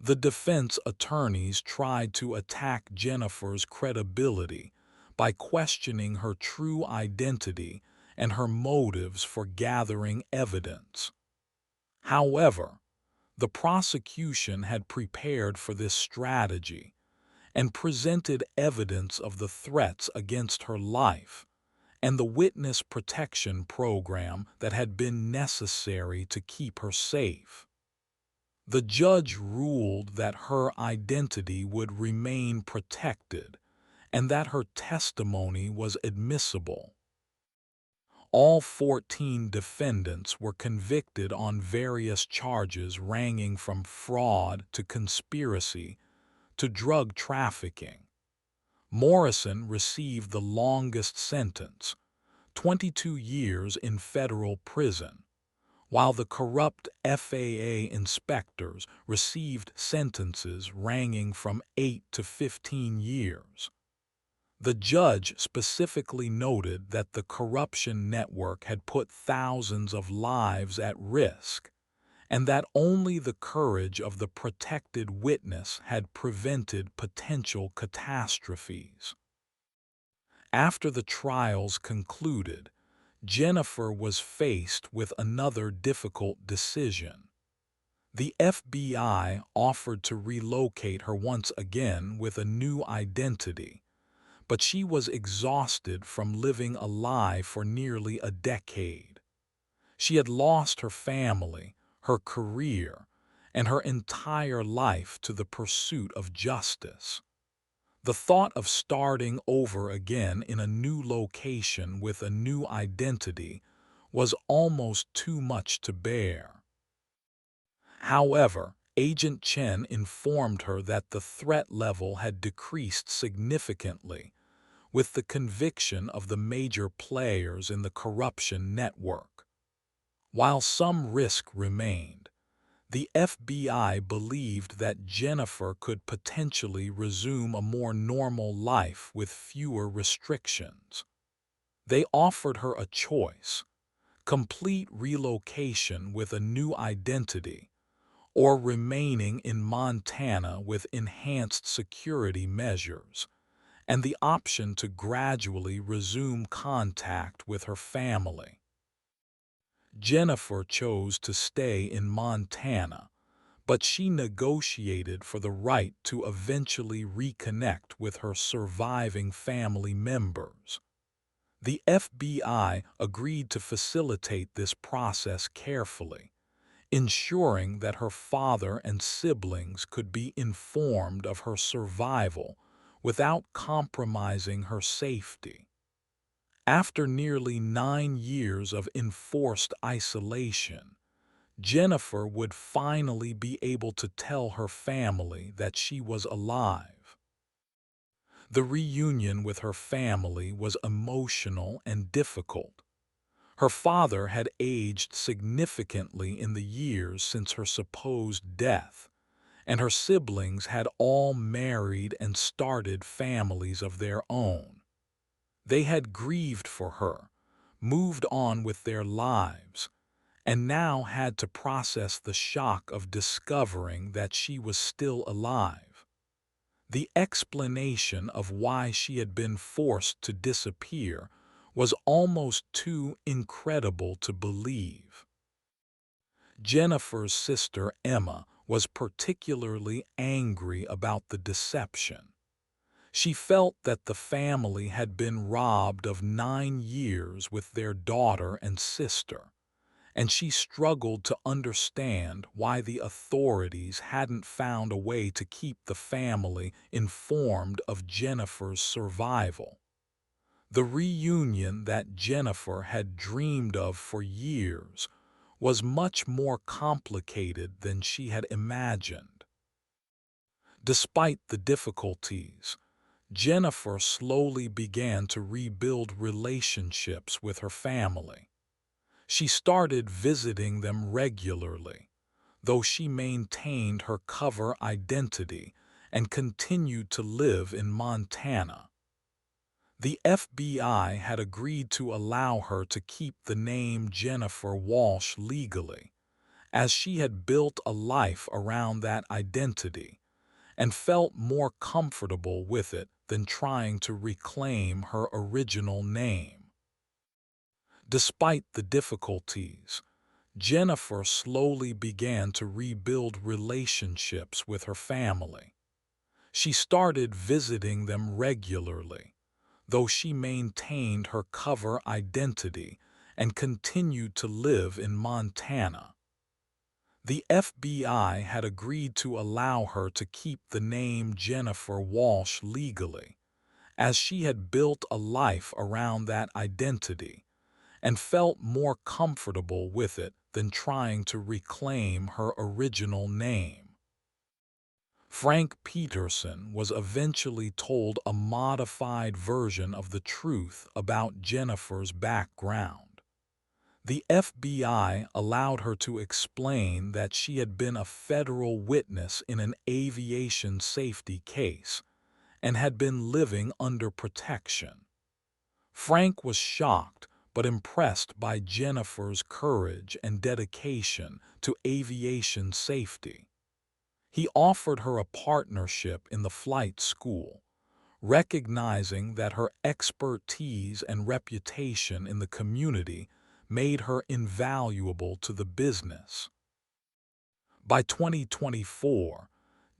The defense attorneys tried to attack Jennifer's credibility by questioning her true identity and her motives for gathering evidence. However, the prosecution had prepared for this strategy and presented evidence of the threats against her life and the witness protection program that had been necessary to keep her safe. The judge ruled that her identity would remain protected and that her testimony was admissible. All 14 defendants were convicted on various charges ranging from fraud to conspiracy to drug trafficking. Morrison received the longest sentence, 22 years in federal prison, while the corrupt FAA inspectors received sentences ranging from 8 to 15 years. The judge specifically noted that the corruption network had put thousands of lives at risk, and that only the courage of the protected witness had prevented potential catastrophes. After the trials concluded, Jennifer was faced with another difficult decision. The FBI offered to relocate her once again with a new identity, but she was exhausted from living a lie for nearly a decade. She had lost her family, her career, and her entire life to the pursuit of justice. The thought of starting over again in a new location with a new identity was almost too much to bear. However, Agent Chen informed her that the threat level had decreased significantly with the conviction of the major players in the corruption network. While some risk remained, the FBI believed that Jennifer could potentially resume a more normal life with fewer restrictions. They offered her a choice: complete relocation with a new identity, or remaining in Montana with enhanced security measures, and the option to gradually resume contact with her family. Jennifer chose to stay in Montana, but she negotiated for the right to eventually reconnect with her surviving family members. The FBI agreed to facilitate this process carefully, ensuring that her father and siblings could be informed of her survival without compromising her safety. After nearly 9 years of enforced isolation, Jennifer would finally be able to tell her family that she was alive. The reunion with her family was emotional and difficult. Her father had aged significantly in the years since her supposed death, and her siblings had all married and started families of their own. They had grieved for her, moved on with their lives, and now had to process the shock of discovering that she was still alive. The explanation of why she had been forced to disappear was almost too incredible to believe. Jennifer's sister Emma was particularly angry about the deception. She felt that the family had been robbed of 9 years with their daughter and sister, and she struggled to understand why the authorities hadn't found a way to keep the family informed of Jennifer's survival. The reunion that Jennifer had dreamed of for years was much more complicated than she had imagined. Despite the difficulties, Jennifer slowly began to rebuild relationships with her family. She started visiting them regularly, though she maintained her cover identity and continued to live in Montana. The FBI had agreed to allow her to keep the name Jennifer Walsh legally, as she had built a life around that identity and felt more comfortable with it than trying to reclaim her original name. Despite the difficulties, Jennifer slowly began to rebuild relationships with her family. She started visiting them regularly, though she maintained her cover identity and continued to live in Montana. The FBI had agreed to allow her to keep the name Jennifer Walsh legally, as she had built a life around that identity and felt more comfortable with it than trying to reclaim her original name. Frank Peterson was eventually told a modified version of the truth about Jennifer's background. The FBI allowed her to explain that she had been a federal witness in an aviation safety case and had been living under protection. Frank was shocked but impressed by Jennifer's courage and dedication to aviation safety. He offered her a partnership in the flight school, recognizing that her expertise and reputation in the community made her invaluable to the business. By 2024,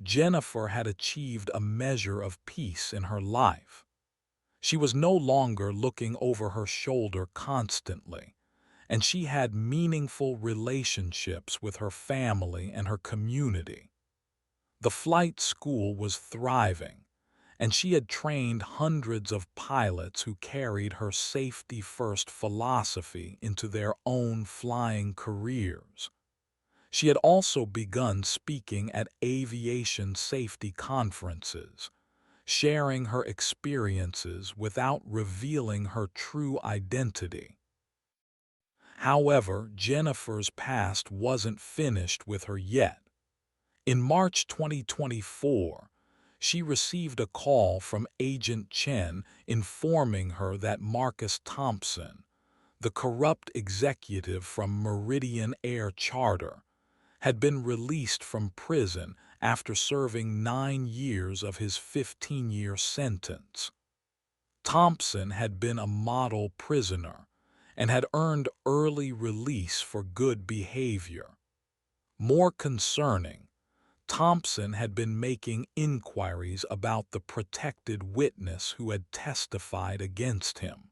Jennifer had achieved a measure of peace in her life. She was no longer looking over her shoulder constantly, and she had meaningful relationships with her family and her community. The flight school was thriving, and she had trained hundreds of pilots who carried her safety-first philosophy into their own flying careers. She had also begun speaking at aviation safety conferences, sharing her experiences without revealing her true identity. However, Jennifer's past wasn't finished with her yet. In March 2024, she received a call from Agent Chen informing her that Marcus Thompson, the corrupt executive from Meridian Air Charter, had been released from prison after serving 9 years of his 15-year sentence. Thompson had been a model prisoner and had earned early release for good behavior. More concerning, Thompson had been making inquiries about the protected witness who had testified against him.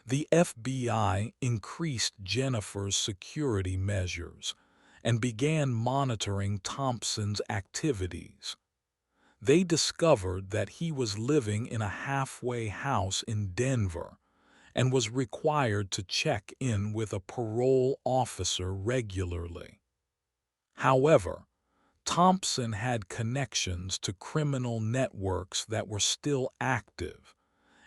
The FBI increased Jennifer's security measures and began monitoring Thompson's activities. They discovered that he was living in a halfway house in Denver and was required to check in with a parole officer regularly. However, Thompson had connections to criminal networks that were still active,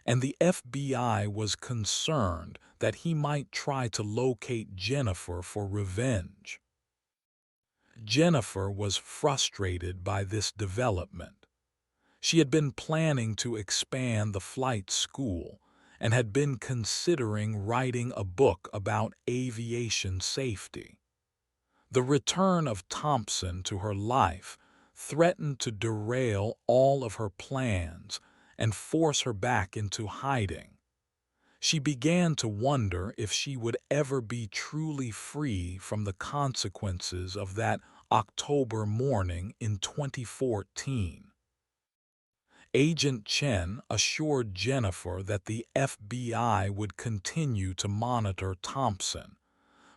and the FBI was concerned that he might try to locate Jennifer for revenge. Jennifer was frustrated by this development. She had been planning to expand the flight school and had been considering writing a book about aviation safety. The return of Thompson to her life threatened to derail all of her plans and force her back into hiding. She began to wonder if she would ever be truly free from the consequences of that October morning in 2014. Agent Chen assured Jennifer that the FBI would continue to monitor Thompson,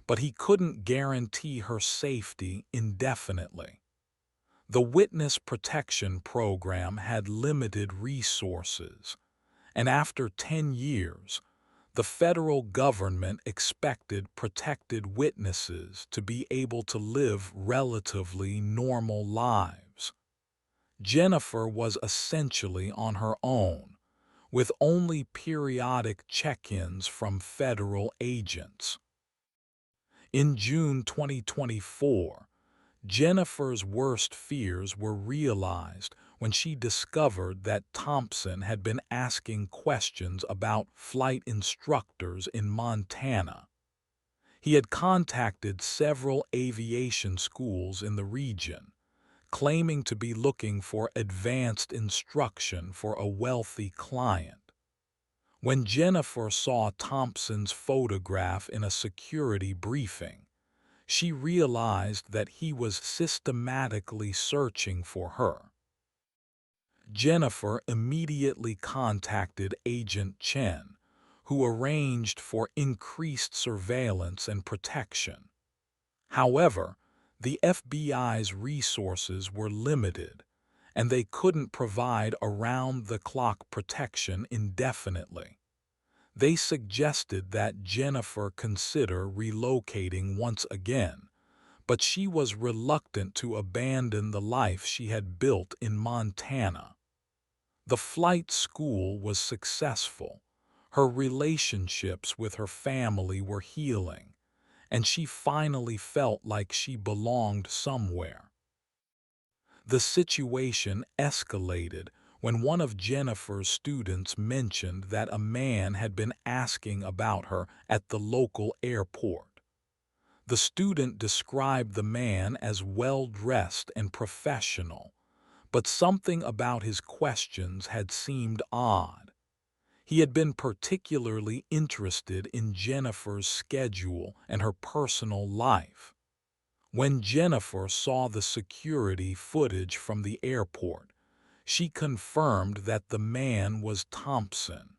but he couldn't guarantee her safety indefinitely. The Witness Protection Program had limited resources, and after 10 years, the federal government expected protected witnesses to be able to live relatively normal lives. Jennifer was essentially on her own, with only periodic check-ins from federal agents. In June 2024, Jennifer's worst fears were realized when she discovered that Thompson had been asking questions about flight instructors in Montana. He had contacted several aviation schools in the region, claiming to be looking for advanced instruction for a wealthy client. When Jennifer saw Thompson's photograph in a security briefing, she realized that he was systematically searching for her. Jennifer immediately contacted Agent Chen, who arranged for increased surveillance and protection. However, the FBI's resources were limited, and they couldn't provide around-the-clock protection indefinitely. They suggested that Jennifer consider relocating once again, but she was reluctant to abandon the life she had built in Montana. The flight school was successful. Her relationships with her family were healing, and she finally felt like she belonged somewhere. The situation escalated when one of Jennifer's students mentioned that a man had been asking about her at the local airport. The student described the man as well-dressed and professional, but something about his questions had seemed odd. He had been particularly interested in Jennifer's schedule and her personal life. When Jennifer saw the security footage from the airport, she confirmed that the man was Thompson.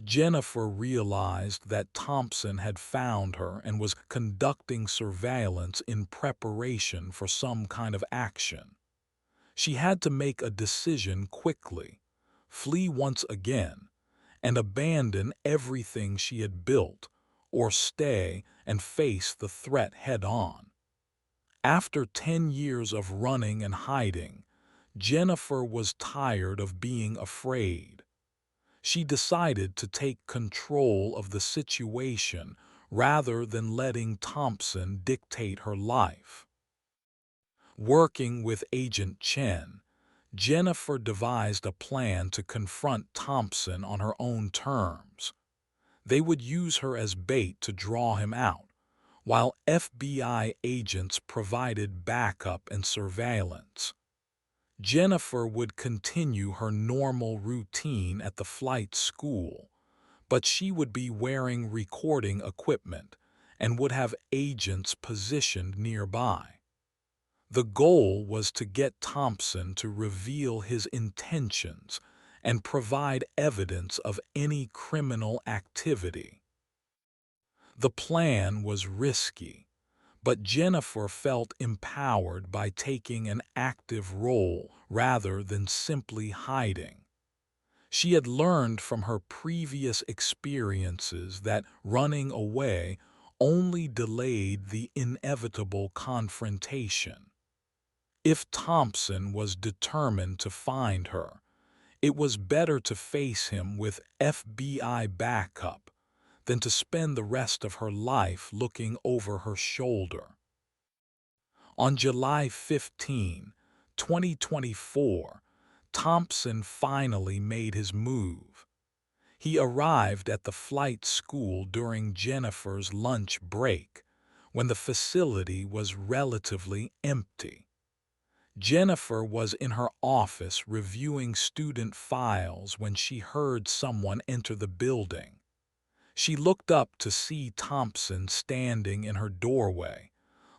Jennifer realized that Thompson had found her and was conducting surveillance in preparation for some kind of action. She had to make a decision quickly, flee once again, and abandon everything she had built, or stay and face the threat head-on. After 10 years of running and hiding, Jennifer was tired of being afraid. She decided to take control of the situation rather than letting Thompson dictate her life. Working with Agent Chen, Jennifer devised a plan to confront Thompson on her own terms. They would use her as bait to draw him out, while FBI agents provided backup and surveillance. Jennifer would continue her normal routine at the flight school, but she would be wearing recording equipment and would have agents positioned nearby. The goal was to get Thompson to reveal his intentions and provide evidence of any criminal activity. The plan was risky, but Jennifer felt empowered by taking an active role rather than simply hiding. She had learned from her previous experiences that running away only delayed the inevitable confrontation. If Thompson was determined to find her, it was better to face him with FBI backup than to spend the rest of her life looking over her shoulder. On July 15, 2024, Thompson finally made his move. He arrived at the flight school during Jennifer's lunch break, when the facility was relatively empty. Jennifer was in her office reviewing student files when she heard someone enter the building. She looked up to see Thompson standing in her doorway,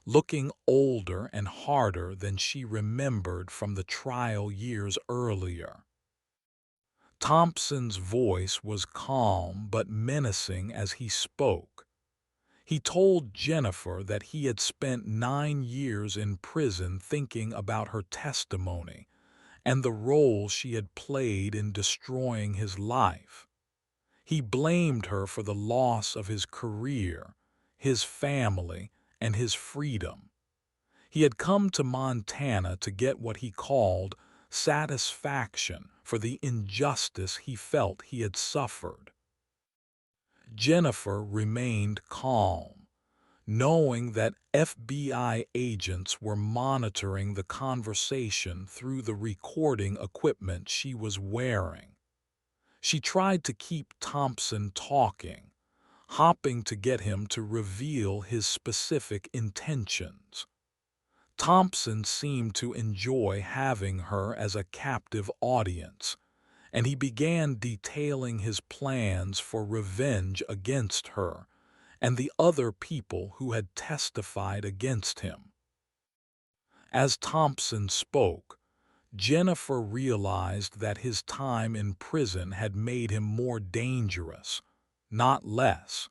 looking older and harder than she remembered from the trial years earlier. Thompson's voice was calm but menacing as he spoke. He told Jennifer that he had spent 9 years in prison thinking about her testimony and the role she had played in destroying his life. He blamed her for the loss of his career, his family, and his freedom. He had come to Montana to get what he called satisfaction for the injustice he felt he had suffered. Jennifer remained calm, knowing that FBI agents were monitoring the conversation through the recording equipment she was wearing. She tried to keep Thompson talking, hoping to get him to reveal his specific intentions. Thompson seemed to enjoy having her as a captive audience, and he began detailing his plans for revenge against her and the other people who had testified against him. As Thompson spoke, Jennifer realized that his time in prison had made him more dangerous, not less.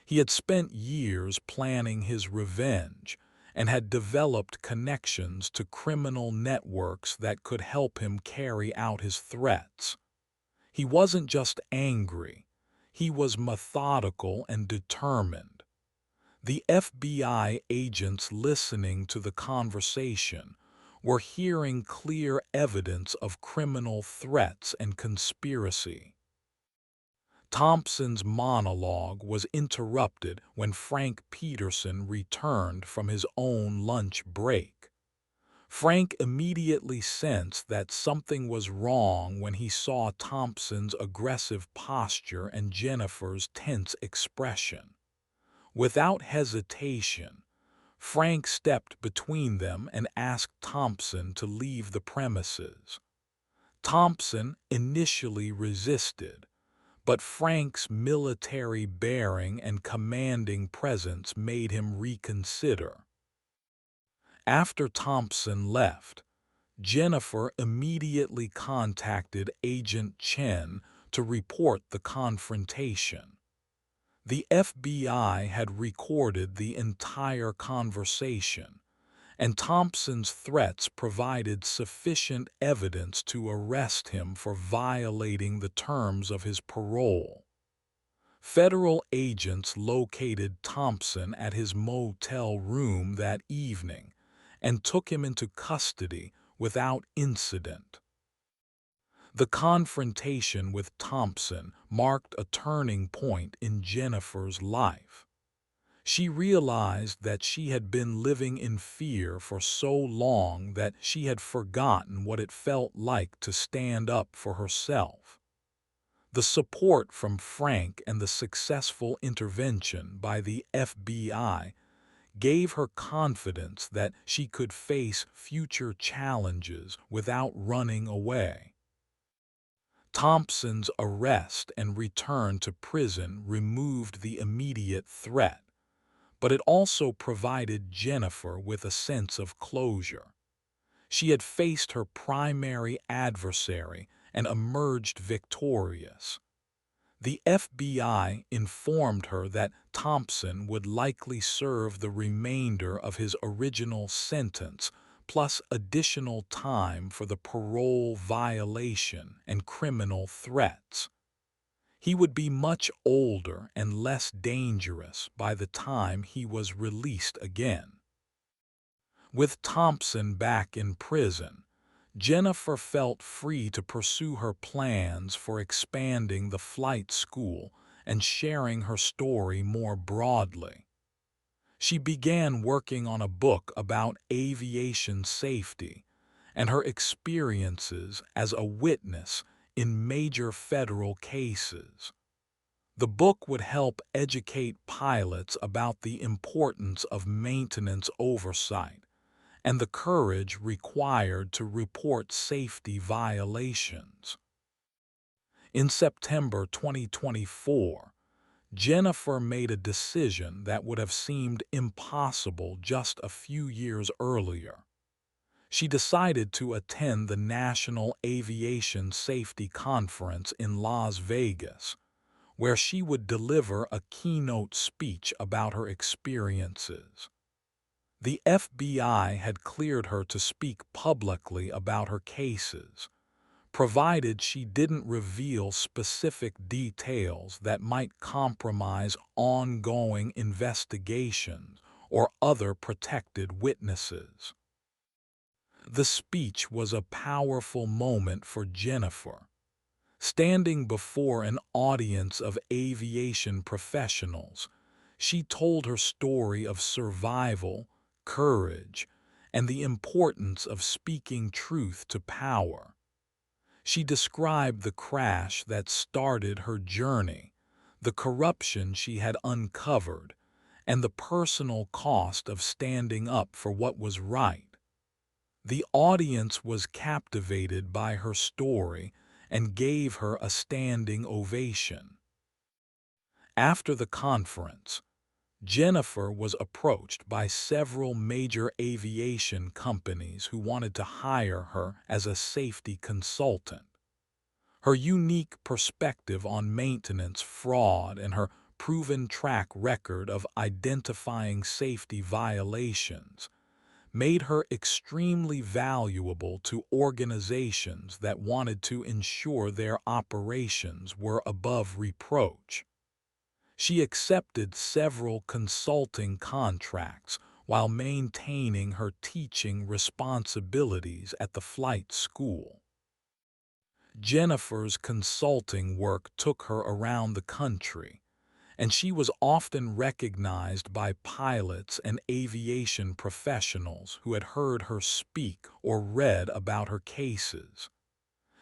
He had spent years planning his revenge and had developed connections to criminal networks that could help him carry out his threats. He wasn't just angry, he was methodical and determined. The FBI agents listening to the conversation were hearing clear evidence of criminal threats and conspiracy. Thompson's monologue was interrupted when Frank Peterson returned from his own lunch break. Frank immediately sensed that something was wrong when he saw Thompson's aggressive posture and Jennifer's tense expression. Without hesitation, Frank stepped between them and asked Thompson to leave the premises. Thompson initially resisted, but Frank's military bearing and commanding presence made him reconsider. After Thompson left, Jennifer immediately contacted Agent Chen to report the confrontation. The FBI had recorded the entire conversation, and Thompson's threats provided sufficient evidence to arrest him for violating the terms of his parole. Federal agents located Thompson at his motel room that evening and took him into custody without incident. The confrontation with Thompson marked a turning point in Jennifer's life. She realized that she had been living in fear for so long that she had forgotten what it felt like to stand up for herself. The support from Frank and the successful intervention by the FBI gave her confidence that she could face future challenges without running away. Thompson's arrest and return to prison removed the immediate threat, but it also provided Jennifer with a sense of closure. She had faced her primary adversary and emerged victorious. The FBI informed her that Thompson would likely serve the remainder of his original sentence, plus additional time for the parole violation and criminal threats. He would be much older and less dangerous by the time he was released again. With Thompson back in prison, Jennifer felt free to pursue her plans for expanding the flight school and sharing her story more broadly. She began working on a book about aviation safety and her experiences as a witness in major federal cases. The book would help educate pilots about the importance of maintenance oversight and the courage required to report safety violations. In September 2024, Jennifer made a decision that would have seemed impossible just a few years earlier. She decided to attend the National Aviation Safety Conference in Las Vegas, where she would deliver a keynote speech about her experiences. The FBI had cleared her to speak publicly about her cases, provided she didn't reveal specific details that might compromise ongoing investigations or other protected witnesses. The speech was a powerful moment for Jennifer. Standing before an audience of aviation professionals, she told her story of survival, courage, and the importance of speaking truth to power. She described the crash that started her journey, the corruption she had uncovered, and the personal cost of standing up for what was right. The audience was captivated by her story and gave her a standing ovation. After the conference, Jennifer was approached by several major aviation companies who wanted to hire her as a safety consultant. Her unique perspective on maintenance fraud and her proven track record of identifying safety violations made her extremely valuable to organizations that wanted to ensure their operations were above reproach. She accepted several consulting contracts while maintaining her teaching responsibilities at the flight school. Jennifer's consulting work took her around the country, and she was often recognized by pilots and aviation professionals who had heard her speak or read about her cases.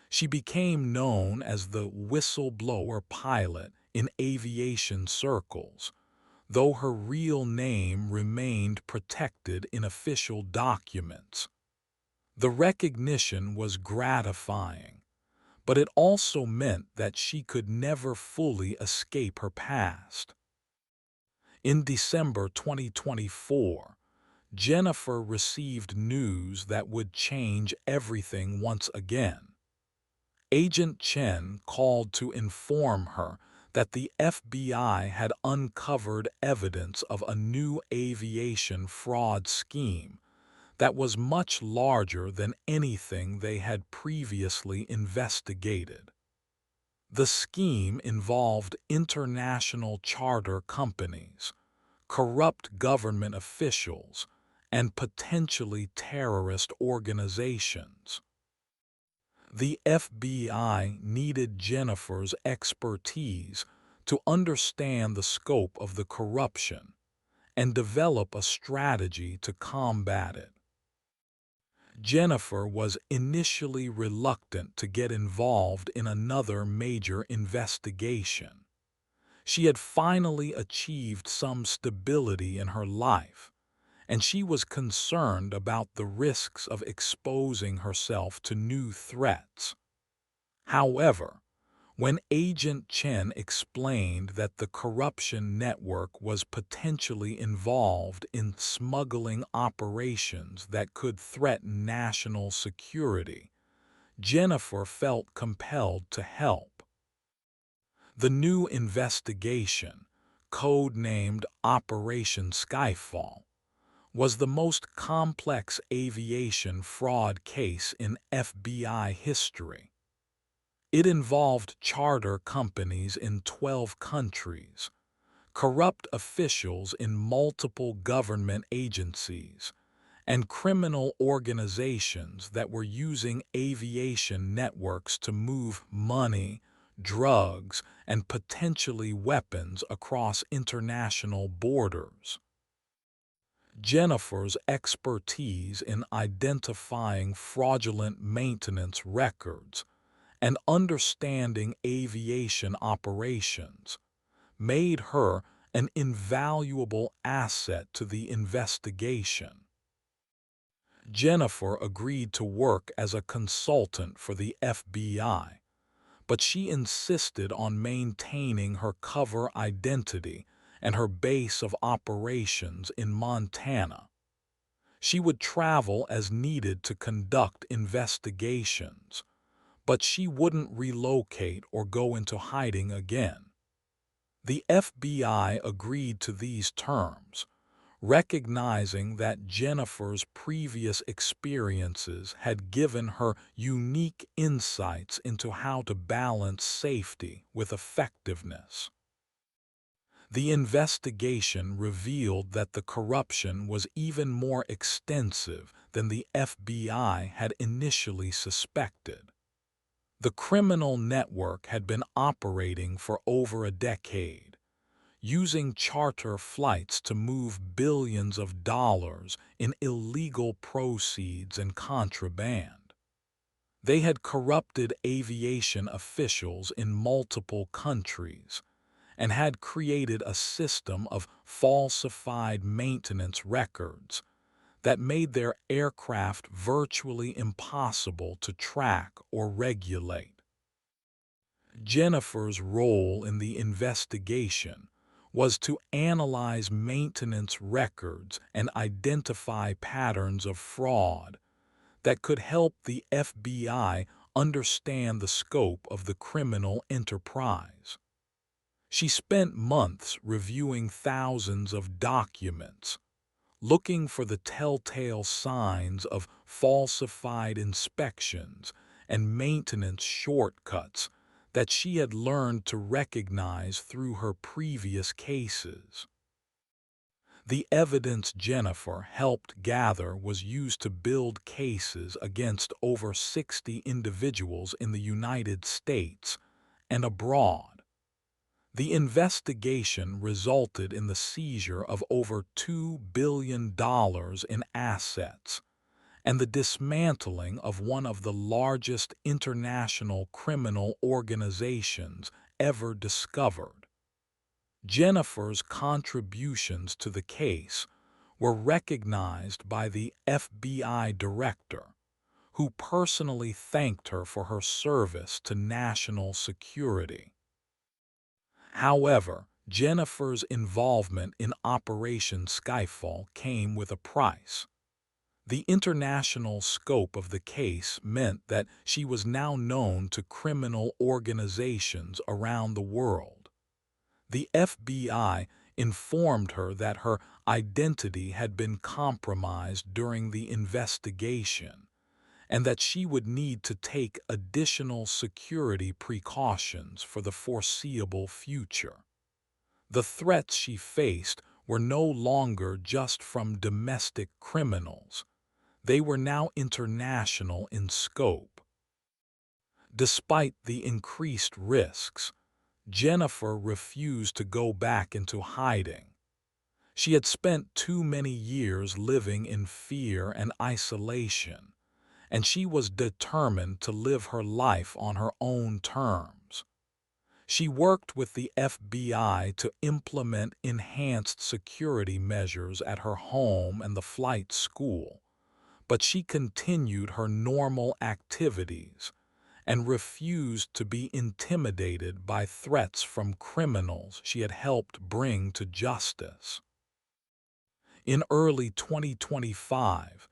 She became known as the whistleblower pilot in aviation circles, though her real name remained protected in official documents. The recognition was gratifying, but it also meant that she could never fully escape her past. In December 2024, Jennifer received news that would change everything once again. Agent Chen called to inform her that the FBI had uncovered evidence of a new aviation fraud scheme that was much larger than anything they had previously investigated. The scheme involved international charter companies, corrupt government officials, and potentially terrorist organizations. The FBI needed Jennifer's expertise to understand the scope of the corruption and develop a strategy to combat it. Jennifer was initially reluctant to get involved in another major investigation. She had finally achieved some stability in her life, and she was concerned about the risks of exposing herself to new threats. However, when Agent Chen explained that the corruption network was potentially involved in smuggling operations that could threaten national security, Jennifer felt compelled to help. The new investigation, code-named Operation Skyfall, was the most complex aviation fraud case in FBI history. It involved charter companies in 12 countries, corrupt officials in multiple government agencies, and criminal organizations that were using aviation networks to move money, drugs, and potentially weapons across international borders. Jennifer's expertise in identifying fraudulent maintenance records and understanding aviation operations made her an invaluable asset to the investigation. Jennifer agreed to work as a consultant for the FBI, but she insisted on maintaining her cover identity and her base of operations in Montana. She would travel as needed to conduct investigations, but she wouldn't relocate or go into hiding again. The FBI agreed to these terms, recognizing that Jennifer's previous experiences had given her unique insights into how to balance safety with effectiveness. The investigation revealed that the corruption was even more extensive than the FBI had initially suspected. The criminal network had been operating for over a decade, using charter flights to move billions of dollars in illegal proceeds and contraband. They had corrupted aviation officials in multiple countries and had created a system of falsified maintenance records that made their aircraft virtually impossible to track or regulate. Jennifer's role in the investigation was to analyze maintenance records and identify patterns of fraud that could help the FBI understand the scope of the criminal enterprise. She spent months reviewing thousands of documents, looking for the telltale signs of falsified inspections and maintenance shortcuts that she had learned to recognize through her previous cases. The evidence Jennifer helped gather was used to build cases against over 60 individuals in the United States and abroad. The investigation resulted in the seizure of over $2 billion in assets and the dismantling of one of the largest international criminal organizations ever discovered. Jennifer's contributions to the case were recognized by the FBI director, who personally thanked her for her service to national security. However, Jennifer's involvement in Operation Skyfall came with a price. The international scope of the case meant that she was now known to criminal organizations around the world. The FBI informed her that her identity had been compromised during the investigation and that she would need to take additional security precautions for the foreseeable future. The threats she faced were no longer just from domestic criminals. They were now international in scope. Despite the increased risks, Jennifer refused to go back into hiding. She had spent too many years living in fear and isolation, and she was determined to live her life on her own terms. She worked with the FBI to implement enhanced security measures at her home and the flight school, but she continued her normal activities and refused to be intimidated by threats from criminals she had helped bring to justice. In early 2025,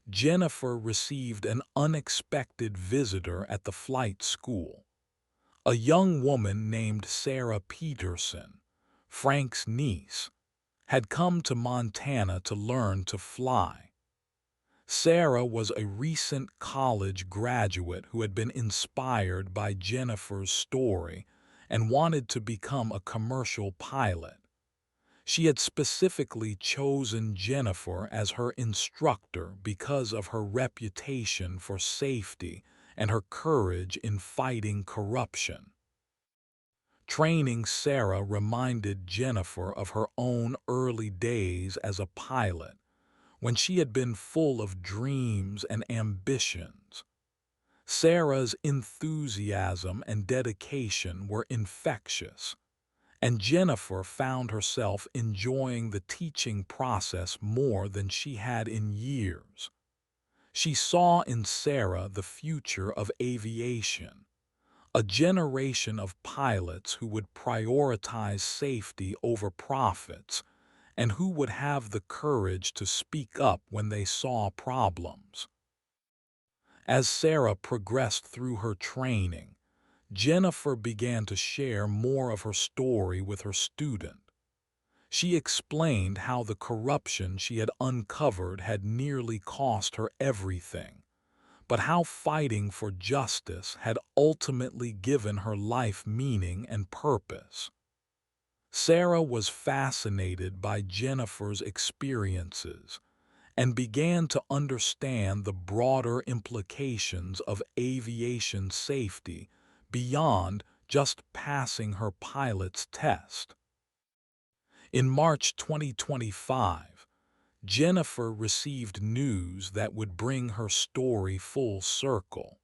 Jennifer received an unexpected visitor at the flight school. A young woman named Sarah Peterson, Frank's niece, had come to Montana to learn to fly. Sarah was a recent college graduate who had been inspired by Jennifer's story and wanted to become a commercial pilot. She had specifically chosen Jennifer as her instructor because of her reputation for safety and her courage in fighting corruption. Training Sarah reminded Jennifer of her own early days as a pilot, when she had been full of dreams and ambitions. Sarah's enthusiasm and dedication were infectious, and Jennifer found herself enjoying the teaching process more than she had in years. She saw in Sarah the future of aviation, a generation of pilots who would prioritize safety over profits and who would have the courage to speak up when they saw problems. As Sarah progressed through her training, Jennifer began to share more of her story with her student. She explained how the corruption she had uncovered had nearly cost her everything, but how fighting for justice had ultimately given her life meaning and purpose. Sarah was fascinated by Jennifer's experiences and began to understand the broader implications of aviation safety beyond just passing her pilot's test. In March 2025, Jennifer received news that would bring her story full circle.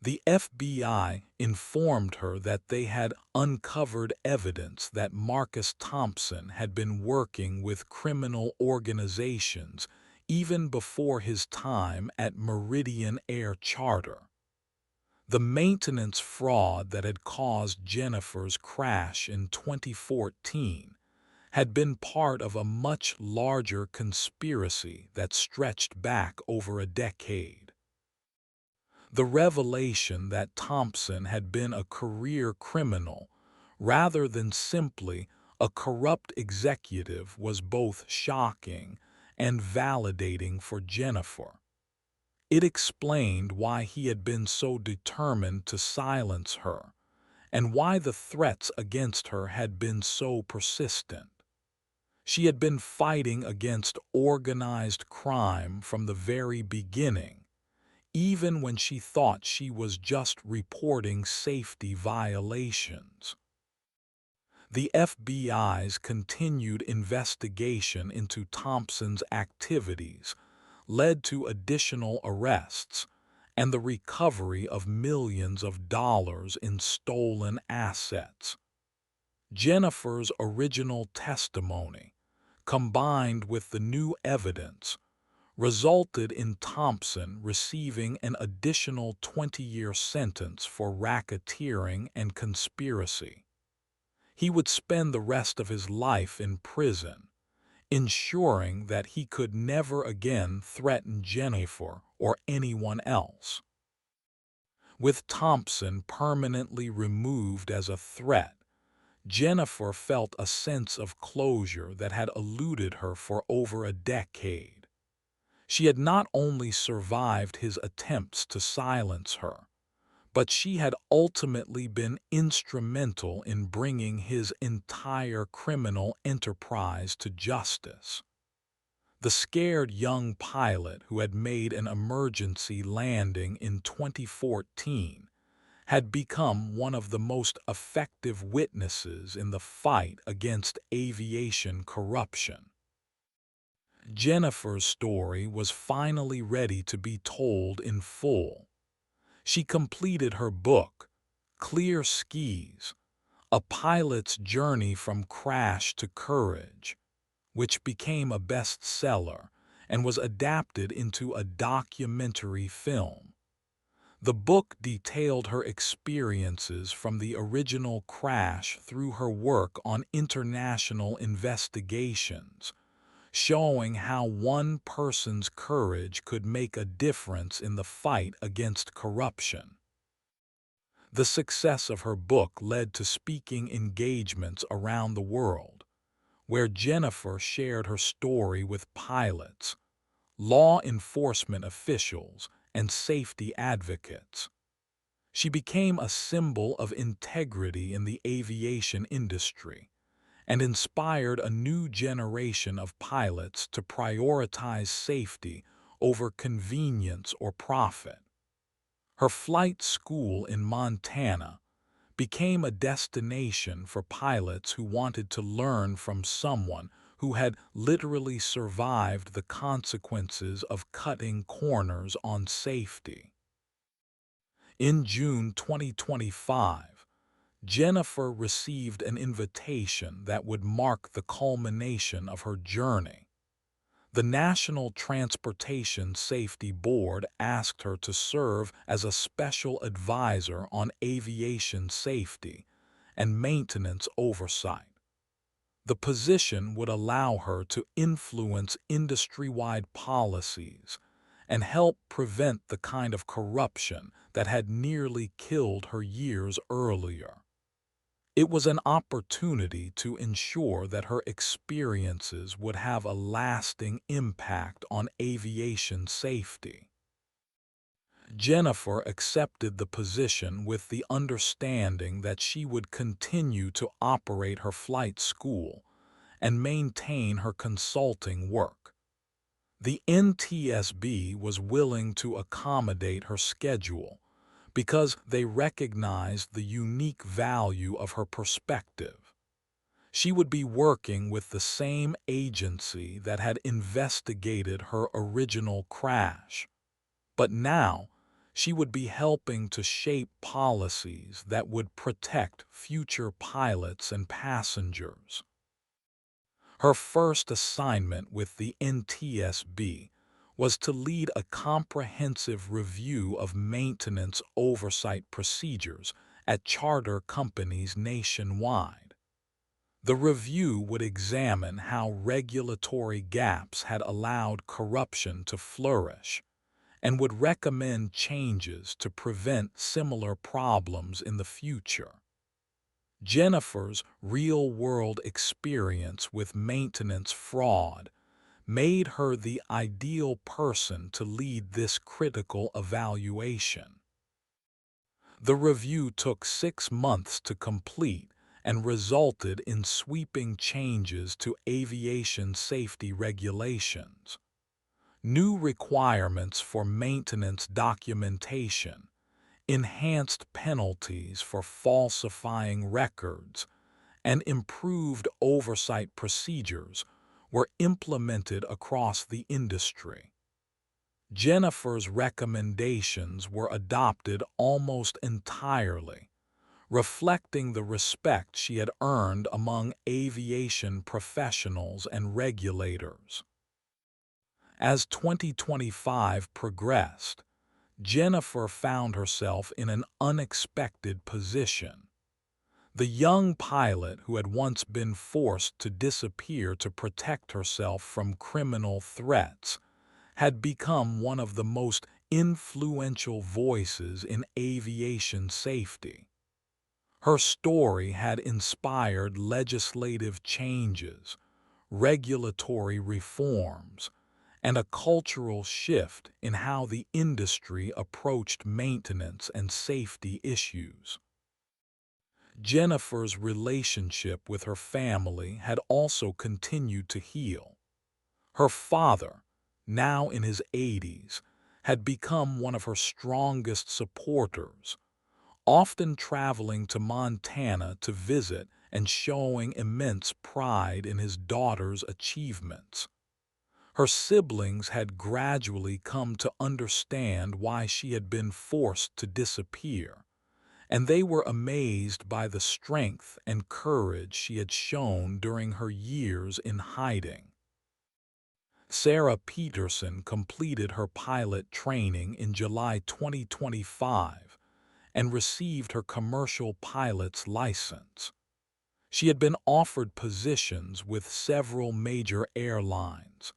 The FBI informed her that they had uncovered evidence that Marcus Thompson had been working with criminal organizations even before his time at Meridian Air Charter. The maintenance fraud that had caused Jennifer's crash in 2014 had been part of a much larger conspiracy that stretched back over a decade. The revelation that Thompson had been a career criminal rather than simply a corrupt executive was both shocking and validating for Jennifer. It explained why he had been so determined to silence her and why the threats against her had been so persistent. She had been fighting against organized crime from the very beginning, even when she thought she was just reporting safety violations. The FBI's continued investigation into Thompson's activities led to additional arrests and the recovery of millions of dollars in stolen assets. Jennifer's original testimony, combined with the new evidence, resulted in Thompson receiving an additional 20-year sentence for racketeering and conspiracy. He would spend the rest of his life in prison, ensuring that he could never again threaten Jennifer or anyone else. With Thompson permanently removed as a threat, Jennifer felt a sense of closure that had eluded her for over a decade. She had not only survived his attempts to silence her, but she had ultimately been instrumental in bringing his entire criminal enterprise to justice. The scared young pilot who had made an emergency landing in 2014 had become one of the most effective witnesses in the fight against aviation corruption. Jennifer's story was finally ready to be told in full. She completed her book, Clear Skies: A Pilot's Journey from Crash to Courage, which became a bestseller and was adapted into a documentary film. The book detailed her experiences from the original crash through her work on international investigations, showing how one person's courage could make a difference in the fight against corruption. The success of her book led to speaking engagements around the world, where Jennifer shared her story with pilots, law enforcement officials, and safety advocates. She became a symbol of integrity in the aviation industry and inspired a new generation of pilots to prioritize safety over convenience or profit. Her flight school in Montana became a destination for pilots who wanted to learn from someone who had literally survived the consequences of cutting corners on safety. In June 2025, Jennifer received an invitation that would mark the culmination of her journey. The National Transportation Safety Board asked her to serve as a special advisor on aviation safety and maintenance oversight. The position would allow her to influence industry-wide policies and help prevent the kind of corruption that had nearly killed her years earlier. It was an opportunity to ensure that her experiences would have a lasting impact on aviation safety. Jennifer accepted the position with the understanding that she would continue to operate her flight school and maintain her consulting work. The NTSB was willing to accommodate her schedule because they recognized the unique value of her perspective. She would be working with the same agency that had investigated her original crash, but now She would be helping to shape policies that would protect future pilots and passengers. Her first assignment with the NTSB was to lead a comprehensive review of maintenance oversight procedures at charter companies nationwide. The review would examine how regulatory gaps had allowed corruption to flourish and would recommend changes to prevent similar problems in the future. Jennifer's real-world experience with maintenance fraud made her the ideal person to lead this critical evaluation. The review took 6 months to complete and resulted in sweeping changes to aviation safety regulations. New requirements for maintenance documentation, enhanced penalties for falsifying records, and improved oversight procedures were implemented across the industry. Jennifer's recommendations were adopted almost entirely, reflecting the respect she had earned among aviation professionals and regulators. As 2025 progressed, Jennifer found herself in an unexpected position. The young pilot who had once been forced to disappear to protect herself from criminal threats had become one of the most influential voices in aviation safety. Her story had inspired legislative changes, regulatory reforms, and a cultural shift in how the industry approached maintenance and safety issues. Jennifer's relationship with her family had also continued to heal. Her father, now in his 80s, had become one of her strongest supporters, often traveling to Montana to visit and showing immense pride in his daughter's achievements. Her siblings had gradually come to understand why she had been forced to disappear, and they were amazed by the strength and courage she had shown during her years in hiding. Sarah Peterson completed her pilot training in July 2025 and received her commercial pilot's license. She had been offered positions with several major airlines,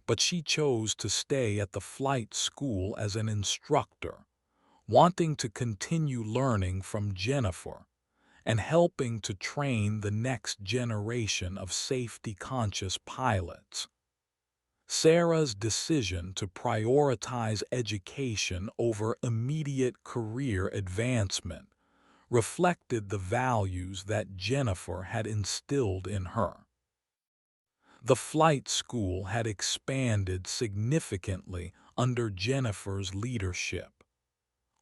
but she chose to stay at the flight school as an instructor, wanting to continue learning from Jennifer and helping to train the next generation of safety-conscious pilots. Sarah's decision to prioritize education over immediate career advancement reflected the values that Jennifer had instilled in her. The flight school had expanded significantly under Jennifer's leadership.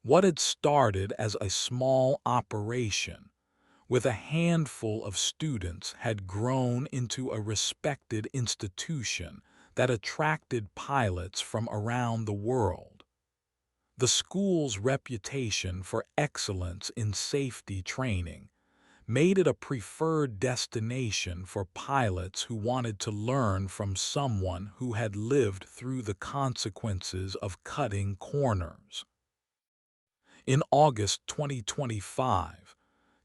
What had started as a small operation with a handful of students had grown into a respected institution that attracted pilots from around the world. The school's reputation for excellence in safety training made it a preferred destination for pilots who wanted to learn from someone who had lived through the consequences of cutting corners. In August 2025,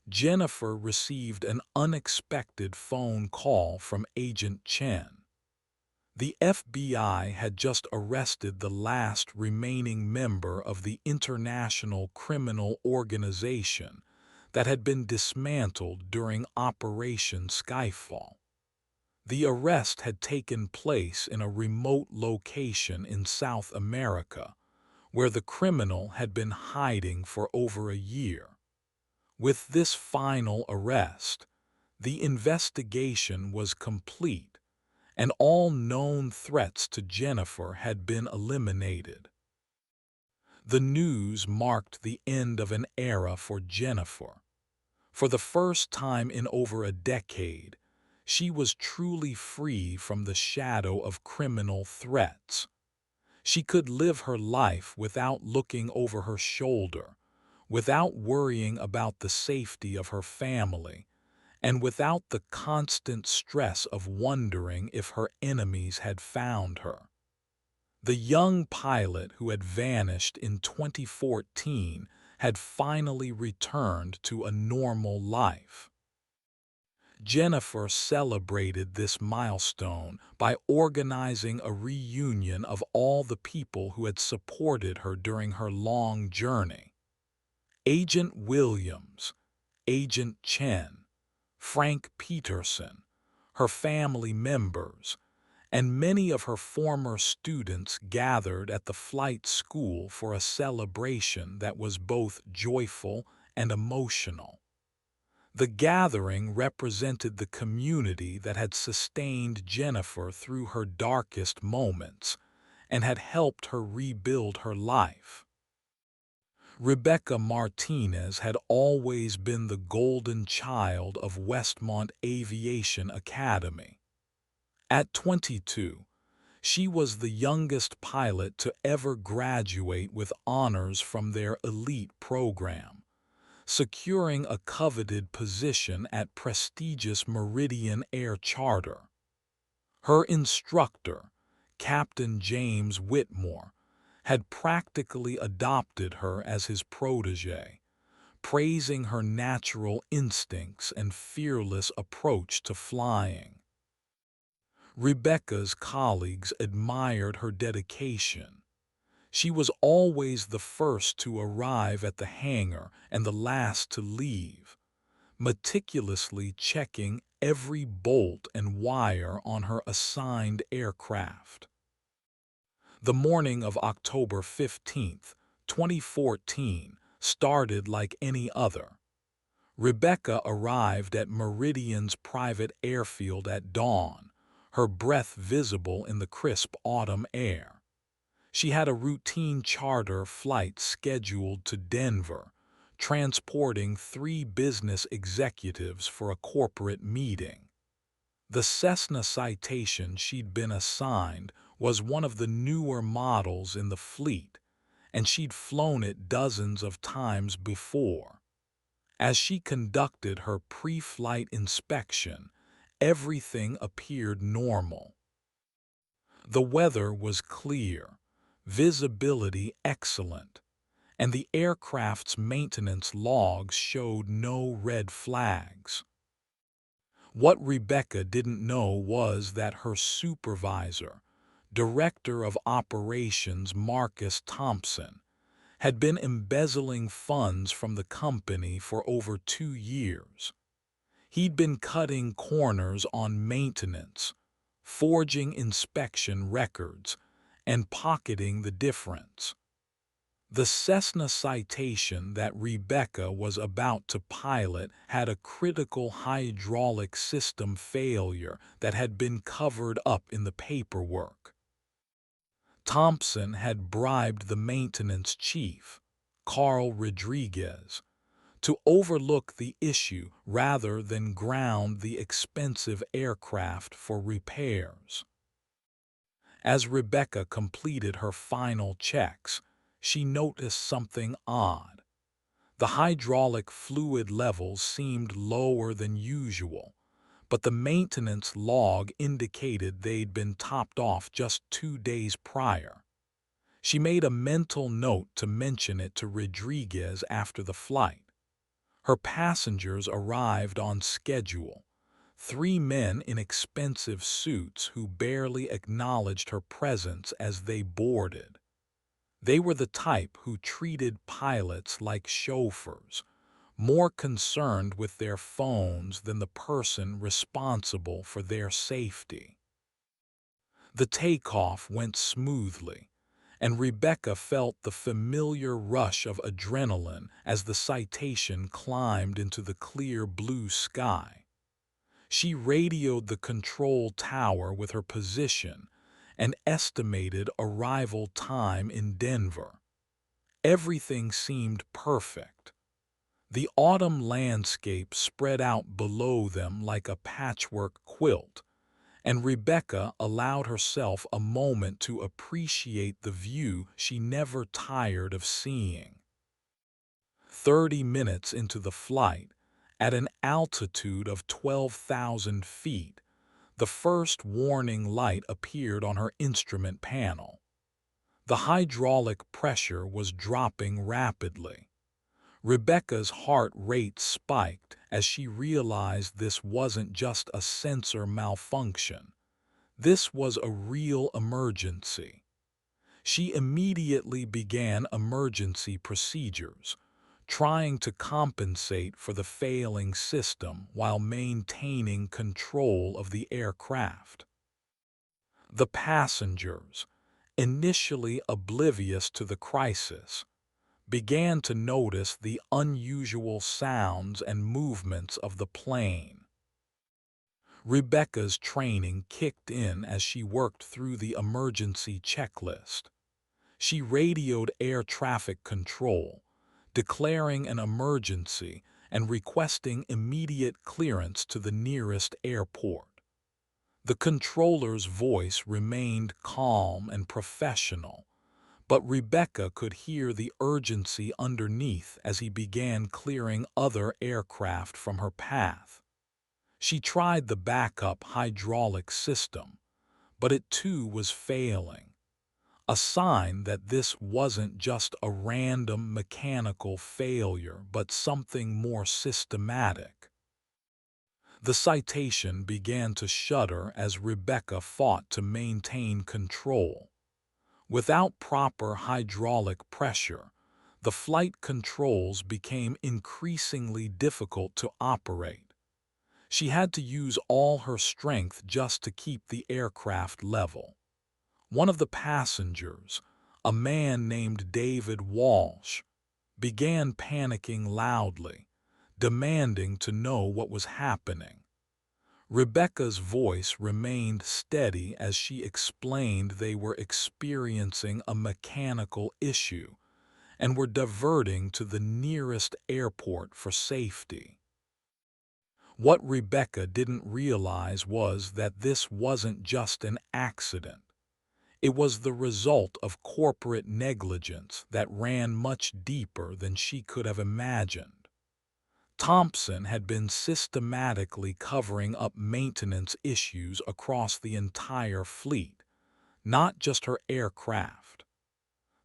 Jennifer received an unexpected phone call from Agent Chen. The FBI had just arrested the last remaining member of the international criminal organization that had been dismantled during Operation Skyfall. The arrest had taken place in a remote location in South America, where the criminal had been hiding for over a year. With this final arrest, the investigation was complete, and all known threats to Jennifer had been eliminated. The news marked the end of an era for Jennifer. For the first time in over a decade, she was truly free from the shadow of criminal threats. She could live her life without looking over her shoulder, without worrying about the safety of her family, and without the constant stress of wondering if her enemies had found her. The young pilot who had vanished in 2014 had finally returned to a normal life. Jennifer celebrated this milestone by organizing a reunion of all the people who had supported her during her long journey. Agent Williams, Agent Chen, Frank Peterson, her family members, and many of her former students gathered at the flight school for a celebration that was both joyful and emotional. The gathering represented the community that had sustained Jennifer through her darkest moments and had helped her rebuild her life. Rebecca Martinez had always been the golden child of Westmont Aviation Academy. At 22, she was the youngest pilot to ever graduate with honors from their elite program, securing a coveted position at prestigious Meridian Air Charter. Her instructor, Captain James Whitmore, had practically adopted her as his protege, praising her natural instincts and fearless approach to flying. Rebecca's colleagues admired her dedication. She was always the first to arrive at the hangar and the last to leave, meticulously checking every bolt and wire on her assigned aircraft. The morning of October 15th, 2014, started like any other. Rebecca arrived at Meridian's private airfield at dawn, her breath visible in the crisp autumn air. She had a routine charter flight scheduled to Denver, transporting 3 business executives for a corporate meeting. The Cessna Citation she'd been assigned was one of the newer models in the fleet, and she'd flown it dozens of times before. As she conducted her pre-flight inspection, everything appeared normal. The weather was clear, visibility excellent, and the aircraft's maintenance logs showed no red flags. What Rebecca didn't know was that her supervisor, Director of Operations Marcus Thompson, had been embezzling funds from the company for over 2 years. He'd been cutting corners on maintenance, forging inspection records, and pocketing the difference. The Cessna Citation that Rebecca was about to pilot had a critical hydraulic system failure that had been covered up in the paperwork. Thompson had bribed the maintenance chief, Carl Rodriguez, to overlook the issue rather than ground the expensive aircraft for repairs. As Rebecca completed her final checks, she noticed something odd. The hydraulic fluid levels seemed lower than usual, but the maintenance log indicated they'd been topped off just 2 days prior. She made a mental note to mention it to Rodriguez after the flight. Her passengers arrived on schedule, 3 men in expensive suits who barely acknowledged her presence as they boarded. They were the type who treated pilots like chauffeurs, more concerned with their phones than the person responsible for their safety. The takeoff went smoothly, and Rebecca felt the familiar rush of adrenaline as the Citation climbed into the clear blue sky. She radioed the control tower with her position and estimated arrival time in Denver. Everything seemed perfect. The autumn landscape spread out below them like a patchwork quilt, and Rebecca allowed herself a moment to appreciate the view she never tired of seeing. 30 minutes into the flight, at an altitude of 12,000 feet, the first warning light appeared on her instrument panel. The hydraulic pressure was dropping rapidly. Rebecca's heart rate spiked as she realized this wasn't just a sensor malfunction. This was a real emergency. She immediately began emergency procedures, trying to compensate for the failing system while maintaining control of the aircraft. The passengers, initially oblivious to the crisis, began to notice the unusual sounds and movements of the plane. Rebecca's training kicked in as she worked through the emergency checklist. She radioed air traffic control, declaring an emergency and requesting immediate clearance to the nearest airport. The controller's voice remained calm and professional, but Rebecca could hear the urgency underneath as he began clearing other aircraft from her path. She tried the backup hydraulic system, but it too was failing, a sign that this wasn't just a random mechanical failure but something more systematic. The citation began to shudder as Rebecca fought to maintain control. Without proper hydraulic pressure, the flight controls became increasingly difficult to operate. She had to use all her strength just to keep the aircraft level. One of the passengers, a man named David Walsh, began panicking loudly, demanding to know what was happening. Rebecca's voice remained steady as she explained they were experiencing a mechanical issue and were diverting to the nearest airport for safety. What Rebecca didn't realize was that this wasn't just an accident. It was the result of corporate negligence that ran much deeper than she could have imagined. Thompson had been systematically covering up maintenance issues across the entire fleet, not just her aircraft.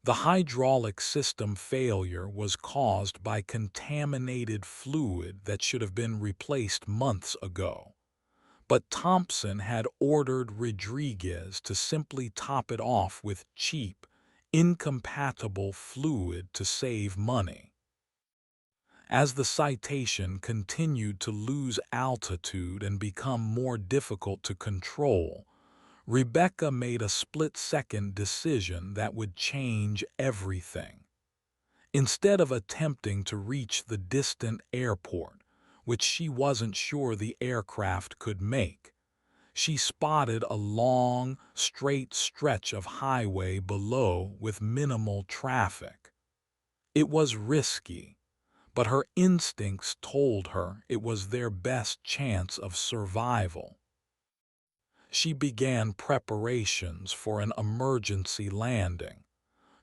The hydraulic system failure was caused by contaminated fluid that should have been replaced months ago. But Thompson had ordered Rodriguez to simply top it off with cheap, incompatible fluid to save money. As the citation continued to lose altitude and become more difficult to control, Rebecca made a split-second decision that would change everything. Instead of attempting to reach the distant airport, which she wasn't sure the aircraft could make, she spotted a long, straight stretch of highway below with minimal traffic. It was risky, but her instincts told her it was their best chance of survival. She began preparations for an emergency landing,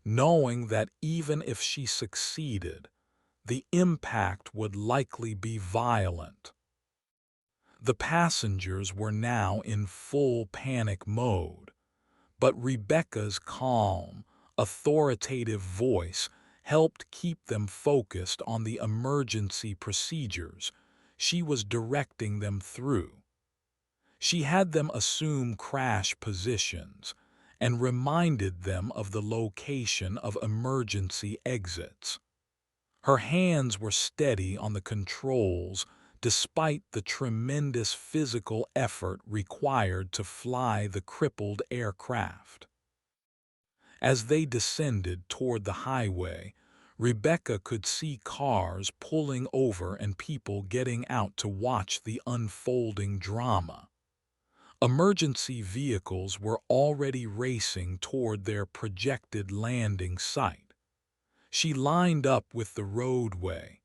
knowing that even if she succeeded, the impact would likely be violent. The passengers were now in full panic mode, but Rebecca's calm, authoritative voice helped keep them focused on the emergency procedures she was directing them through. She had them assume crash positions and reminded them of the location of emergency exits. Her hands were steady on the controls despite the tremendous physical effort required to fly the crippled aircraft. As they descended toward the highway, Rebecca could see cars pulling over and people getting out to watch the unfolding drama. Emergency vehicles were already racing toward their projected landing site. She lined up with the roadway,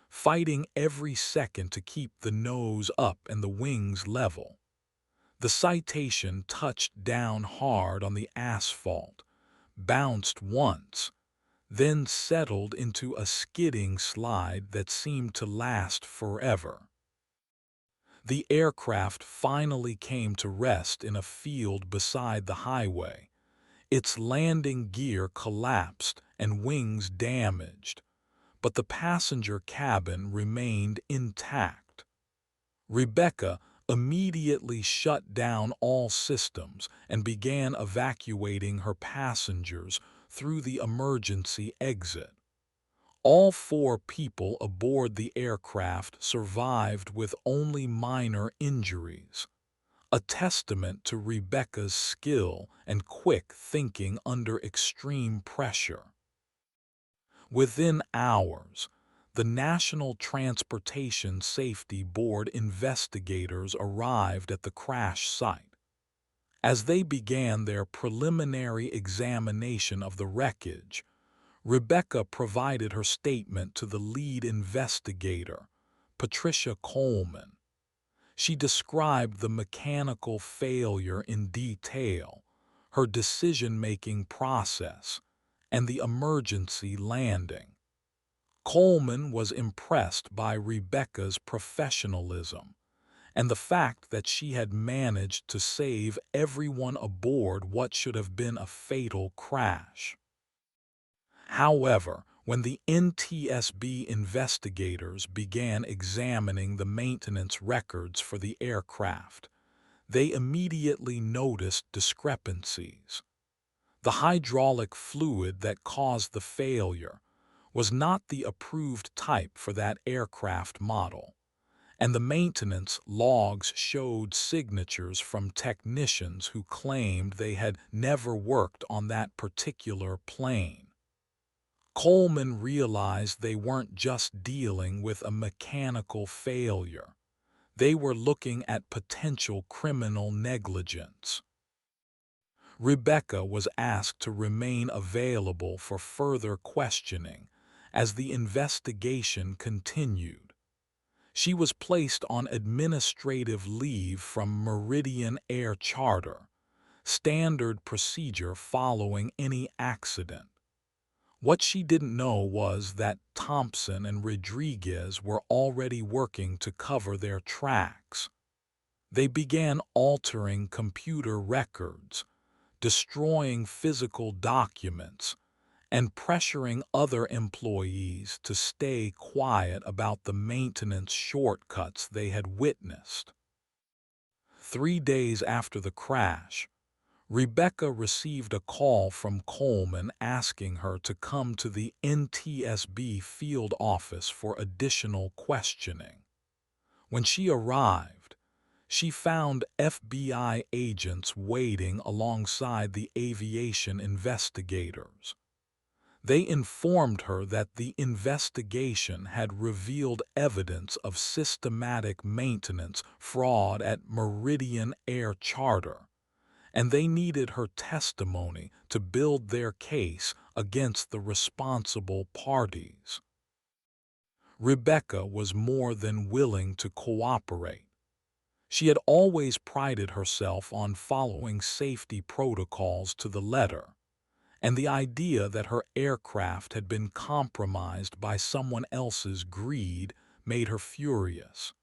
fighting every second to keep the nose up and the wings level. The citation touched down hard on the asphalt, bounced once, then settled into a skidding slide that seemed to last forever. The aircraft finally came to rest in a field beside the highway, its landing gear collapsed and wings damaged, but the passenger cabin remained intact. Rebecca immediately shut down all systems and began evacuating her passengers through the emergency exit. All 4 people aboard the aircraft survived with only minor injuries, a testament to Rebecca's skill and quick thinking under extreme pressure. Within hours, the National Transportation Safety Board investigators arrived at the crash site. As they began their preliminary examination of the wreckage, Rebecca provided her statement to the lead investigator, Patricia Coleman. She described the mechanical failure in detail, her decision-making process, and the emergency landing. Coleman was impressed by Rebecca's professionalism and the fact that she had managed to save everyone aboard what should have been a fatal crash. However, when the NTSB investigators began examining the maintenance records for the aircraft, they immediately noticed discrepancies. The hydraulic fluid that caused the failure was not the approved type for that aircraft model, and the maintenance logs showed signatures from technicians who claimed they had never worked on that particular plane. Coleman realized they weren't just dealing with a mechanical failure. They were looking at potential criminal negligence. Rebecca was asked to remain available for further questioning as the investigation continued. She was placed on administrative leave from Meridian Air Charter, standard procedure following any accident. What she didn't know was that Thompson and Rodriguez were already working to cover their tracks. They began altering computer records, destroying physical documents, and pressuring other employees to stay quiet about the maintenance shortcuts they had witnessed. 3 days after the crash, Rebecca received a call from Coleman asking her to come to the NTSB field office for additional questioning. When she arrived, she found FBI agents waiting alongside the aviation investigators. They informed her that the investigation had revealed evidence of systematic maintenance fraud at Meridian Air Charter, and they needed her testimony to build their case against the responsible parties. Rebecca was more than willing to cooperate. She had always prided herself on following safety protocols to the letter, and the idea that her aircraft had been compromised by someone else's greed made her furious.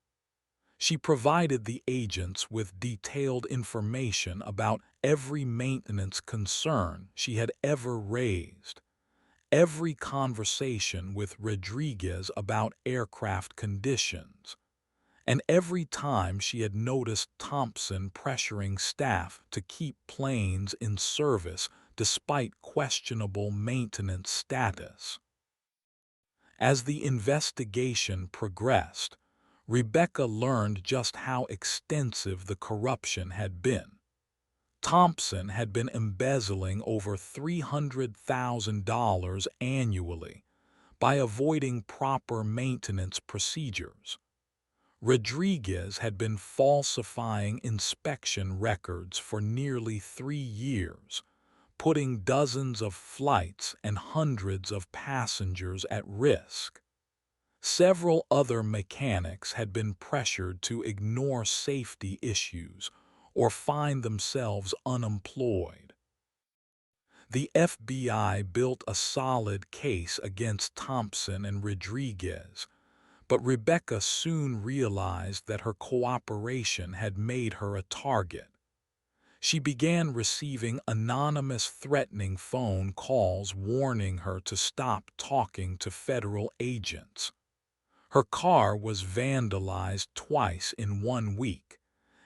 She provided the agents with detailed information about every maintenance concern she had ever raised, every conversation with Rodriguez about aircraft conditions, and every time she had noticed Thompson pressuring staff to keep planes in service despite questionable maintenance status. As the investigation progressed, Rebecca learned just how extensive the corruption had been. Thompson had been embezzling over $300,000 annually by avoiding proper maintenance procedures. Rodriguez had been falsifying inspection records for nearly 3 years, putting dozens of flights and hundreds of passengers at risk. Several other mechanics had been pressured to ignore safety issues or find themselves unemployed. The FBI built a solid case against Thompson and Rodriguez, but Rebecca soon realized that her cooperation had made her a target. She began receiving anonymous threatening phone calls warning her to stop talking to federal agents. Her car was vandalized twice in 1 week,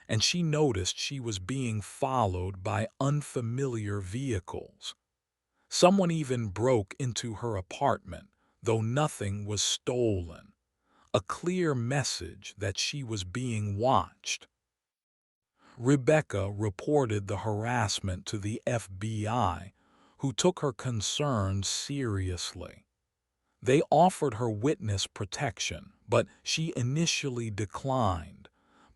and she noticed she was being followed by unfamiliar vehicles. Someone even broke into her apartment, though nothing was stolen, a clear message that she was being watched. Rebecca reported the harassment to the FBI, who took her concerns seriously. They offered her witness protection, but she initially declined,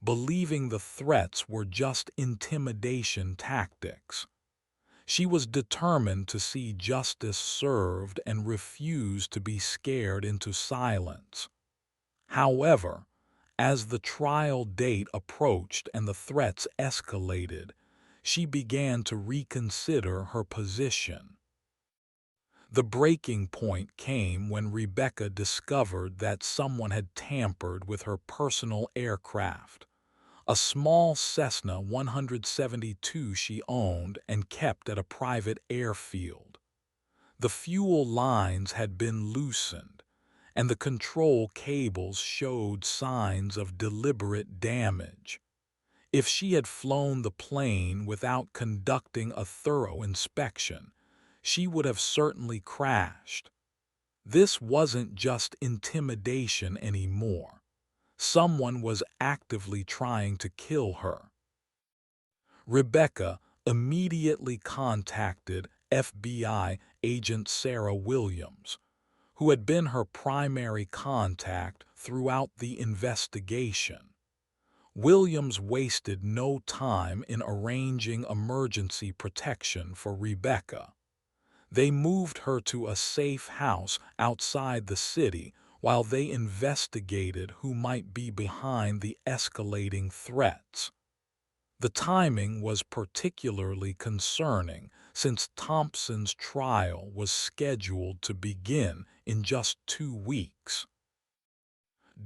believing the threats were just intimidation tactics. She was determined to see justice served and refused to be scared into silence. However, as the trial date approached and the threats escalated, she began to reconsider her position. The breaking point came when Rebecca discovered that someone had tampered with her personal aircraft, a small Cessna 172 she owned and kept at a private airfield. The fuel lines had been loosened, and the control cables showed signs of deliberate damage. If she had flown the plane without conducting a thorough inspection, she would have certainly crashed. This wasn't just intimidation anymore. Someone was actively trying to kill her. Rebecca immediately contacted FBI agent Sarah Williams, who had been her primary contact throughout the investigation. Williams wasted no time in arranging emergency protection for Rebecca. They moved her to a safe house outside the city while they investigated who might be behind the escalating threats. The timing was particularly concerning since Thompson's trial was scheduled to begin in just 2 weeks.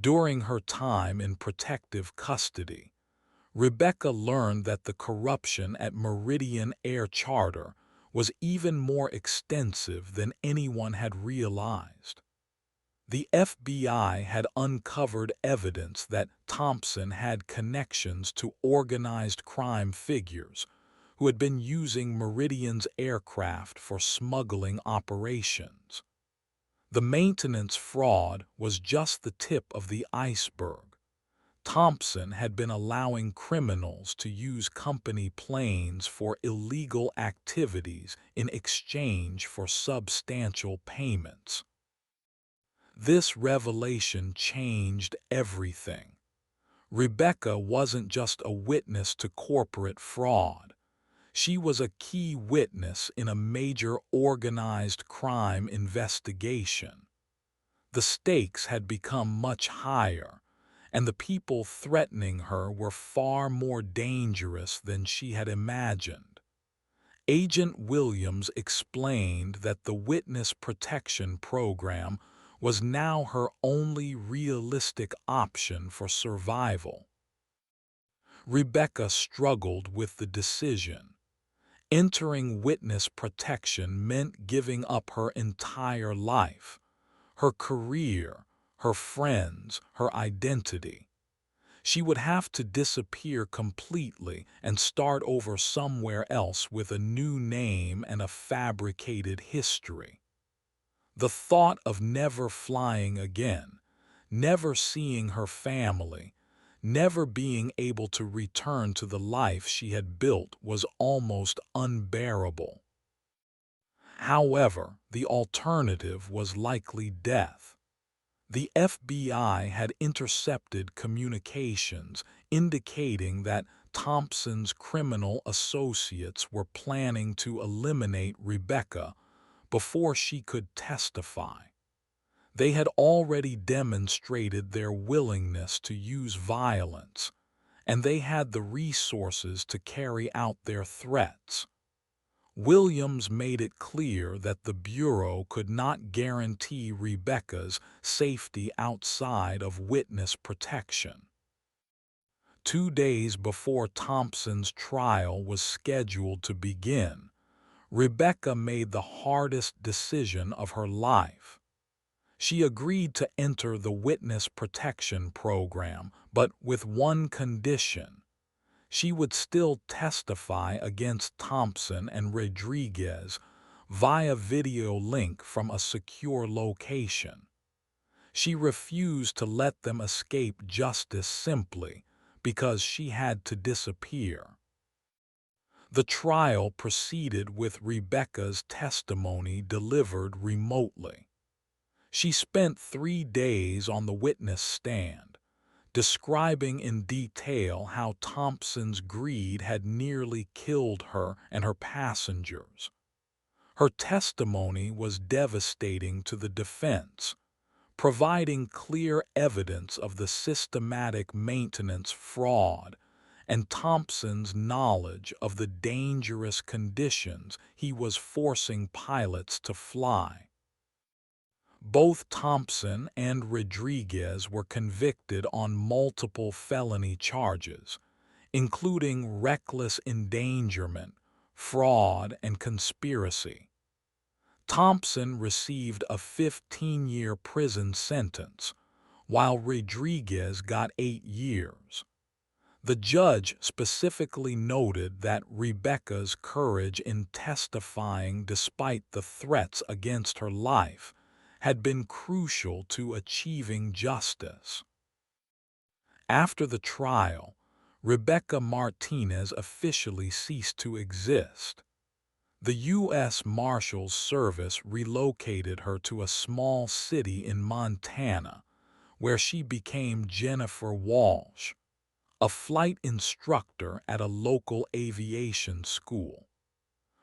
During her time in protective custody, Rebecca learned that the corruption at Meridian Air Charter was even more extensive than anyone had realized. The FBI had uncovered evidence that Thompson had connections to organized crime figures who had been using Meridian's aircraft for smuggling operations. The maintenance fraud was just the tip of the iceberg. Thompson had been allowing criminals to use company planes for illegal activities in exchange for substantial payments. This revelation changed everything. Rebecca wasn't just a witness to corporate fraud. She was a key witness in a major organized crime investigation. The stakes had become much higher, and the people threatening her were far more dangerous than she had imagined. Agent Williams explained that the Witness Protection Program was now her only realistic option for survival. Rebecca struggled with the decision. Entering witness protection meant giving up her entire life, her career, her friends, her identity. She would have to disappear completely and start over somewhere else with a new name and a fabricated history. The thought of never flying again, never seeing her family, never being able to return to the life she had built was almost unbearable. However, the alternative was likely death. The FBI had intercepted communications indicating that Thompson's criminal associates were planning to eliminate Rebecca before she could testify. They had already demonstrated their willingness to use violence, and they had the resources to carry out their threats. Williams made it clear that the Bureau could not guarantee Rebecca's safety outside of witness protection. 2 days before Thompson's trial was scheduled to begin, Rebecca made the hardest decision of her life. She agreed to enter the witness protection program, but with one condition. She would still testify against Thompson and Rodriguez via video link from a secure location. She refused to let them escape justice simply because she had to disappear. The trial proceeded with Rebecca's testimony delivered remotely. She spent 3 days on the witness stand, describing in detail how Thompson's greed had nearly killed her and her passengers. Her testimony was devastating to the defense, providing clear evidence of the systematic maintenance fraud and Thompson's knowledge of the dangerous conditions he was forcing pilots to fly. Both Thompson and Rodriguez were convicted on multiple felony charges, including reckless endangerment, fraud, and conspiracy. Thompson received a 15-year prison sentence, while Rodriguez got 8 years. The judge specifically noted that Rebecca's courage in testifying despite the threats against her life had been crucial to achieving justice. After the trial, Rebecca Martinez officially ceased to exist. The U.S. Marshals Service relocated her to a small city in Montana, where she became Jennifer Walsh, a flight instructor at a local aviation school.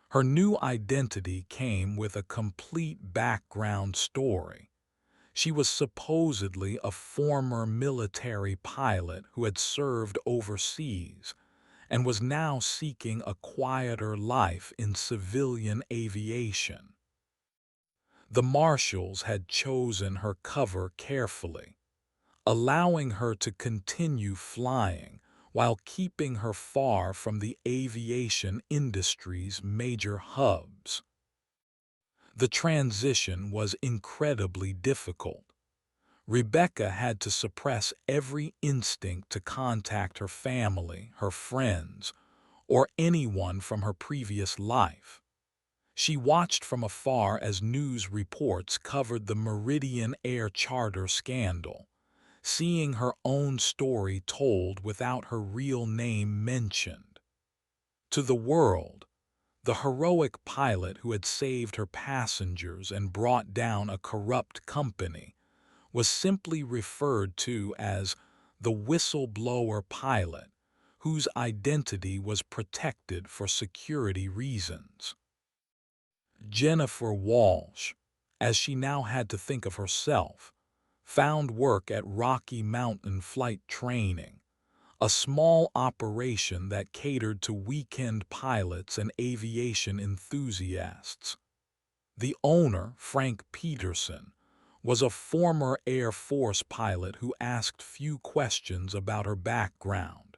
Her new identity came with a complete background story. She was supposedly a former military pilot who had served overseas and was now seeking a quieter life in civilian aviation. The marshals had chosen her cover carefully, allowing her to continue flying while keeping her far from the aviation industry's major hubs. The transition was incredibly difficult. Rebecca had to suppress every instinct to contact her family, her friends, or anyone from her previous life. She watched from afar as news reports covered the Meridian Air charter scandal, seeing her own story told without her real name mentioned. To the world, the heroic pilot who had saved her passengers and brought down a corrupt company was simply referred to as the whistleblower pilot, whose identity was protected for security reasons. Jennifer Walsh, as she now had to think of herself, found work at Rocky Mountain Flight Training, a small operation that catered to weekend pilots and aviation enthusiasts. The owner, Frank Peterson, was a former Air Force pilot who asked few questions about her background.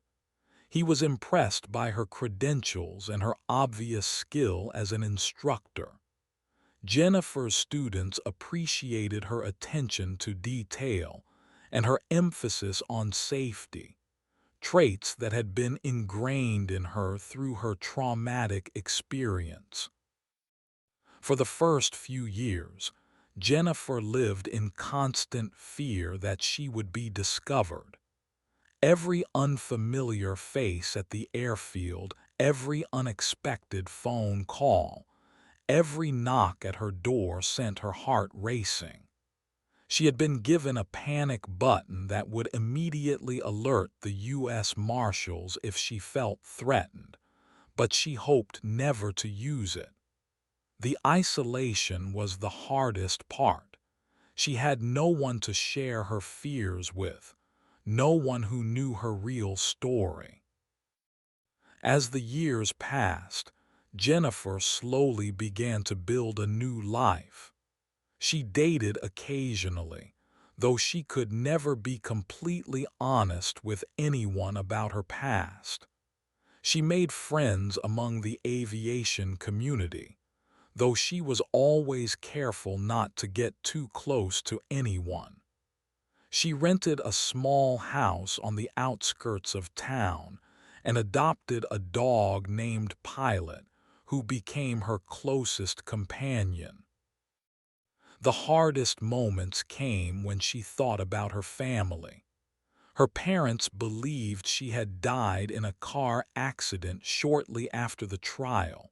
He was impressed by her credentials and her obvious skill as an instructor. Jennifer's students appreciated her attention to detail and her emphasis on safety, traits that had been ingrained in her through her traumatic experience. For the first few years, Jennifer lived in constant fear that she would be discovered. Every unfamiliar face at the airfield, every unexpected phone call, every knock at her door sent her heart racing. She had been given a panic button that would immediately alert the U.S. Marshals if she felt threatened, but she hoped never to use it. The isolation was the hardest part. She had no one to share her fears with, no one who knew her real story. As the years passed, Jennifer slowly began to build a new life. She dated occasionally, though she could never be completely honest with anyone about her past. She made friends among the aviation community, though she was always careful not to get too close to anyone. She rented a small house on the outskirts of town and adopted a dog named Pilot, who became her closest companion. The hardest moments came when she thought about her family. Her parents believed she had died in a car accident shortly after the trial,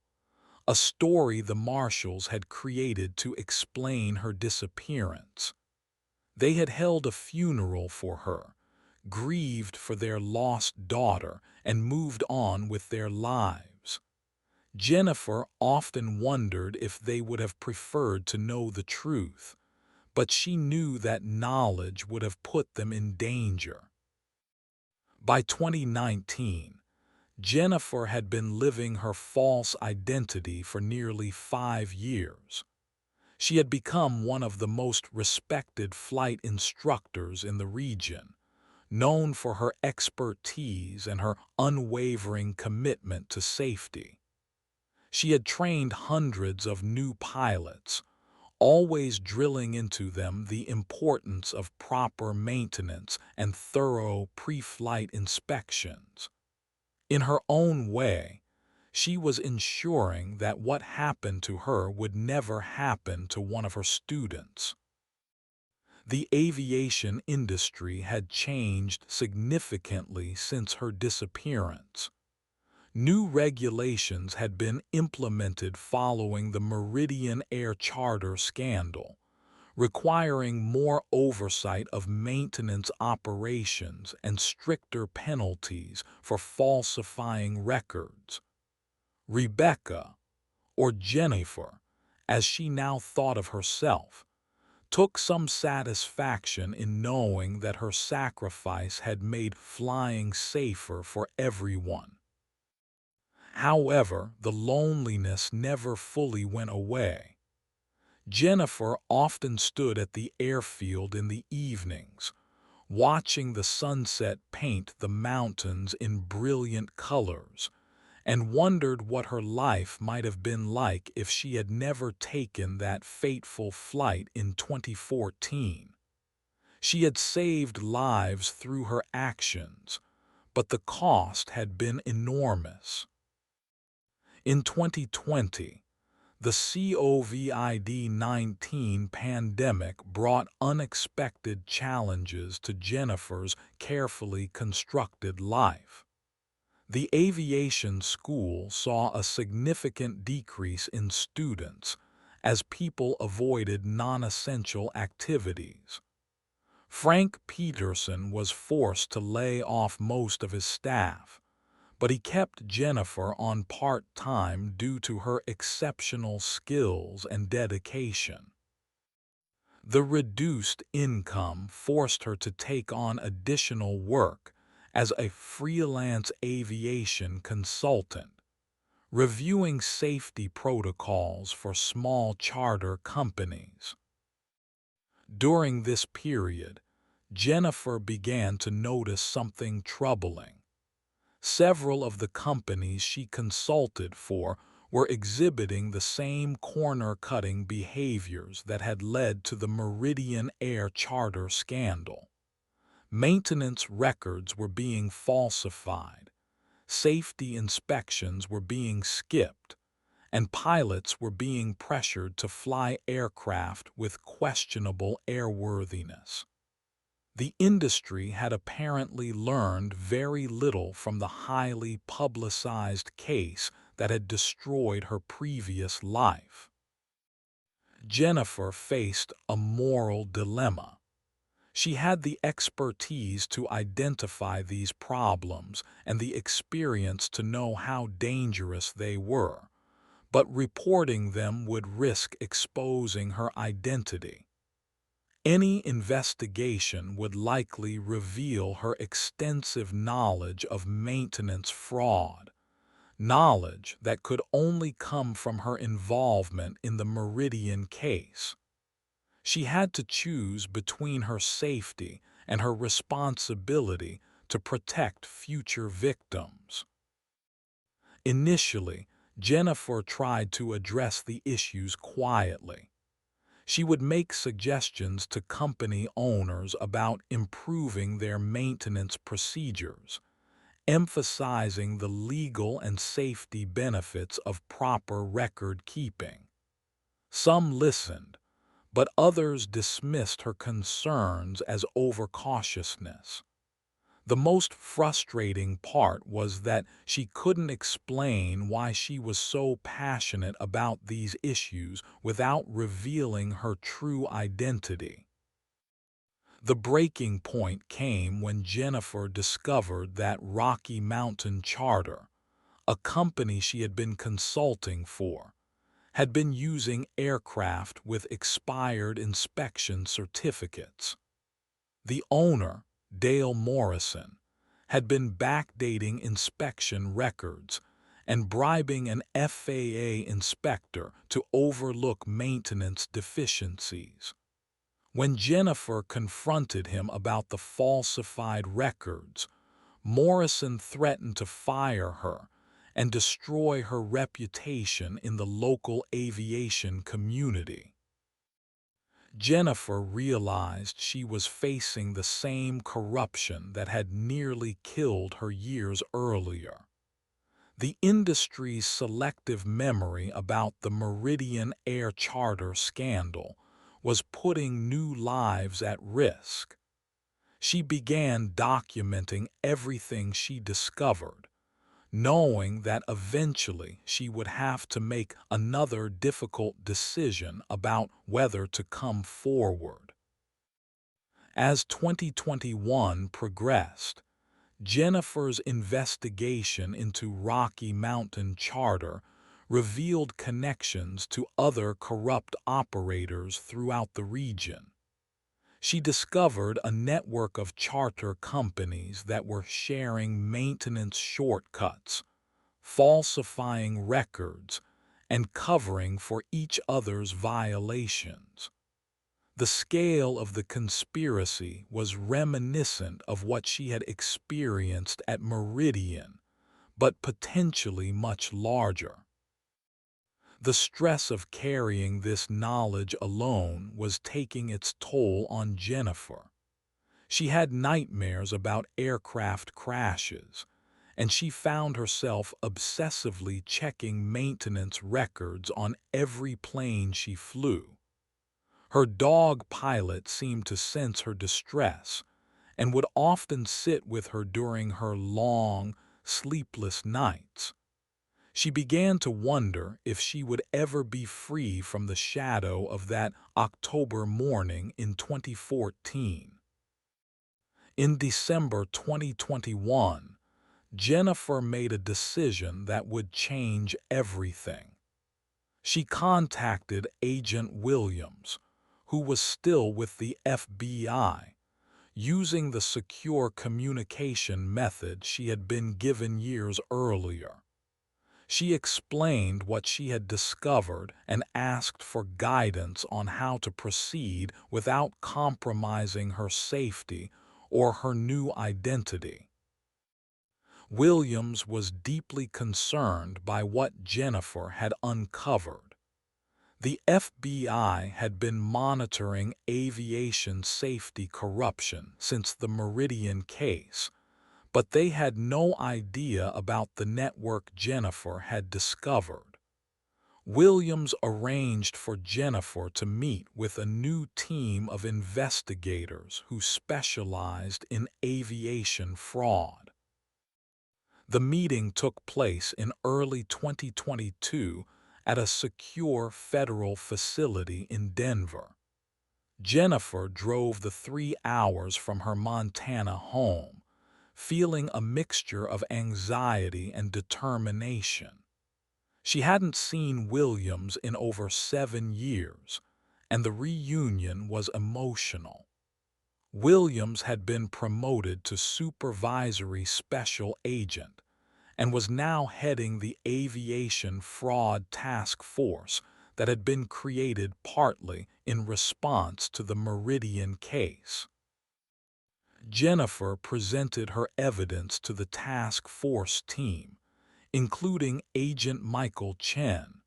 a story the marshals had created to explain her disappearance. They had held a funeral for her, grieved for their lost daughter, and moved on with their lives. Jennifer often wondered if they would have preferred to know the truth, but she knew that knowledge would have put them in danger. By 2019, Jennifer had been living her false identity for nearly 5 years. She had become one of the most respected flight instructors in the region, known for her expertise and her unwavering commitment to safety. She had trained hundreds of new pilots, always drilling into them the importance of proper maintenance and thorough pre-flight inspections. In her own way, she was ensuring that what happened to her would never happen to one of her students. The aviation industry had changed significantly since her disappearance. New regulations had been implemented following the Meridian Air Charter scandal, requiring more oversight of maintenance operations and stricter penalties for falsifying records. Rebecca, or Jennifer, as she now thought of herself, took some satisfaction in knowing that her sacrifice had made flying safer for everyone. However, the loneliness never fully went away. Jennifer often stood at the airfield in the evenings, watching the sunset paint the mountains in brilliant colors, and wondered what her life might have been like if she had never taken that fateful flight in 2014. She had saved lives through her actions, but the cost had been enormous. In 2020, the COVID-19 pandemic brought unexpected challenges to Jennifer's carefully constructed life. The aviation school saw a significant decrease in students as people avoided non-essential activities. Frank Peterson was forced to lay off most of his staff, but he kept Jennifer on part-time due to her exceptional skills and dedication. The reduced income forced her to take on additional work as a freelance aviation consultant, reviewing safety protocols for small charter companies. During this period, Jennifer began to notice something troubling. Several of the companies she consulted for were exhibiting the same corner-cutting behaviors that had led to the Meridian Air Charter scandal. Maintenance records were being falsified, safety inspections were being skipped, and pilots were being pressured to fly aircraft with questionable airworthiness. The industry had apparently learned very little from the highly publicized case that had destroyed her previous life. Jennifer faced a moral dilemma. She had the expertise to identify these problems and the experience to know how dangerous they were, but reporting them would risk exposing her identity. Any investigation would likely reveal her extensive knowledge of maintenance fraud, knowledge that could only come from her involvement in the Meridian case. She had to choose between her safety and her responsibility to protect future victims. Initially, Jennifer tried to address the issues quietly. She would make suggestions to company owners about improving their maintenance procedures, emphasizing the legal and safety benefits of proper record keeping. Some listened, but others dismissed her concerns as overcautiousness. The most frustrating part was that she couldn't explain why she was so passionate about these issues without revealing her true identity. The breaking point came when Jennifer discovered that Rocky Mountain Charter, a company she had been consulting for, had been using aircraft with expired inspection certificates. The owner, Dale Morrison, had been backdating inspection records and bribing an FAA inspector to overlook maintenance deficiencies. When Jennifer confronted him about the falsified records, Morrison threatened to fire her and destroy her reputation in the local aviation community. Jennifer realized she was facing the same corruption that had nearly killed her years earlier. The industry's selective memory about the Meridian Air Charter scandal was putting new lives at risk. She began documenting everything she discovered, knowing that eventually she would have to make another difficult decision about whether to come forward. As 2021 progressed, Jennifer's investigation into Rocky Mountain Charter revealed connections to other corrupt operators throughout the region. She discovered a network of charter companies that were sharing maintenance shortcuts, falsifying records, and covering for each other's violations. The scale of the conspiracy was reminiscent of what she had experienced at Meridian, but potentially much larger. The stress of carrying this knowledge alone was taking its toll on Jennifer. She had nightmares about aircraft crashes, and she found herself obsessively checking maintenance records on every plane she flew. Her dog Pilot seemed to sense her distress and would often sit with her during her long, sleepless nights. She began to wonder if she would ever be free from the shadow of that October morning in 2014. In December 2021, Jennifer made a decision that would change everything. She contacted Agent Williams, who was still with the FBI, using the secure communication method she had been given years earlier. She explained what she had discovered and asked for guidance on how to proceed without compromising her safety or her new identity. Williams was deeply concerned by what Jennifer had uncovered. The FBI had been monitoring aviation safety corruption since the Meridian case, but they had no idea about the network Jennifer had discovered. Williams arranged for Jennifer to meet with a new team of investigators who specialized in aviation fraud. The meeting took place in early 2022 at a secure federal facility in Denver. Jennifer drove the 3 hours from her Montana home, feeling a mixture of anxiety and determination. She hadn't seen Williams in over 7 years, and the reunion was emotional. Williams had been promoted to supervisory special agent and was now heading the aviation fraud task force that had been created partly in response to the Meridian case. Jennifer presented her evidence to the task force team, including Agent Michael Chen,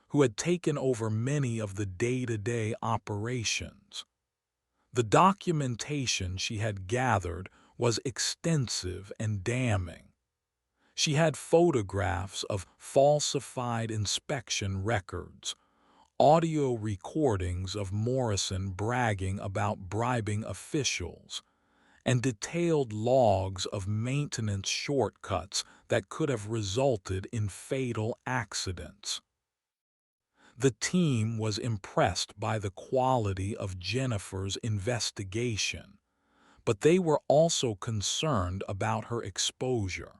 who had taken over many of the day-to-day operations. The documentation she had gathered was extensive and damning. She had photographs of falsified inspection records, audio recordings of Morrison bragging about bribing officials, and detailed logs of maintenance shortcuts that could have resulted in fatal accidents. The team was impressed by the quality of Jennifer's investigation, but they were also concerned about her exposure.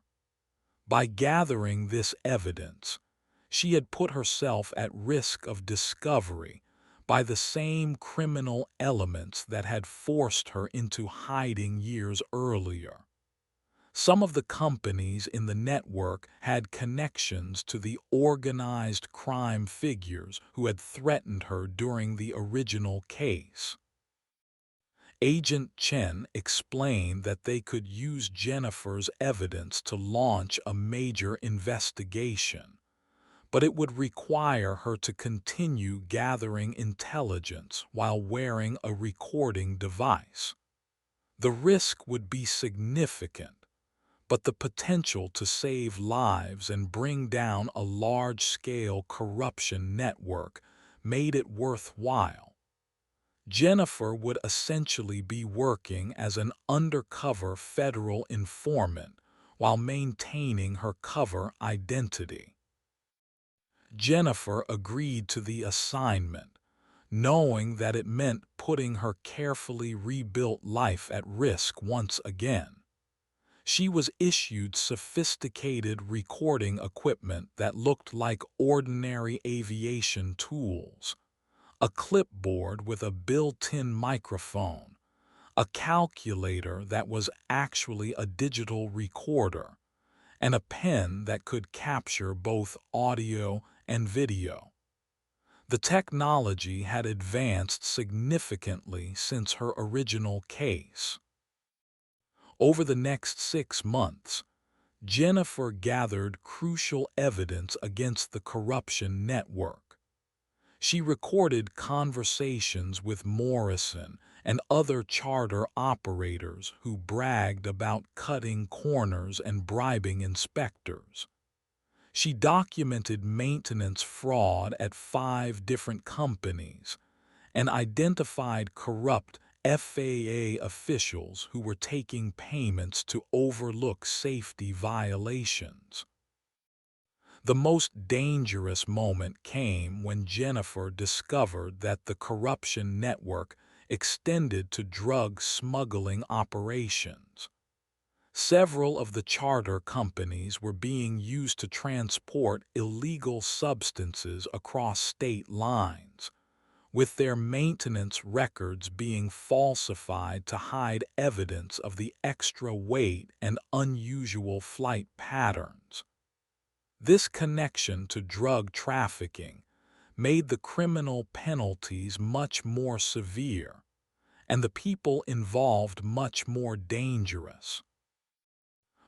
By gathering this evidence, she had put herself at risk of discovery by the same criminal elements that had forced her into hiding years earlier. Some of the companies in the network had connections to the organized crime figures who had threatened her during the original case. Agent Chen explained that they could use Jennifer's evidence to launch a major investigation, but it would require her to continue gathering intelligence while wearing a recording device. The risk would be significant, but the potential to save lives and bring down a large-scale corruption network made it worthwhile. Jennifer would essentially be working as an undercover federal informant while maintaining her cover identity. Jennifer agreed to the assignment, knowing that it meant putting her carefully rebuilt life at risk once again. She was issued sophisticated recording equipment that looked like ordinary aviation tools, a clipboard with a built-in microphone, a calculator that was actually a digital recorder, and a pen that could capture both audio and video. The technology had advanced significantly since her original case. Over the next 6 months, Jennifer gathered crucial evidence against the corruption network. She recorded conversations with Morrison and other charter operators who bragged about cutting corners and bribing inspectors. She documented maintenance fraud at 5 different companies and identified corrupt FAA officials who were taking payments to overlook safety violations. The most dangerous moment came when Jennifer discovered that the corruption network extended to drug smuggling operations. Several of the charter companies were being used to transport illegal substances across state lines, with their maintenance records being falsified to hide evidence of the extra weight and unusual flight patterns. This connection to drug trafficking made the criminal penalties much more severe, and the people involved much more dangerous.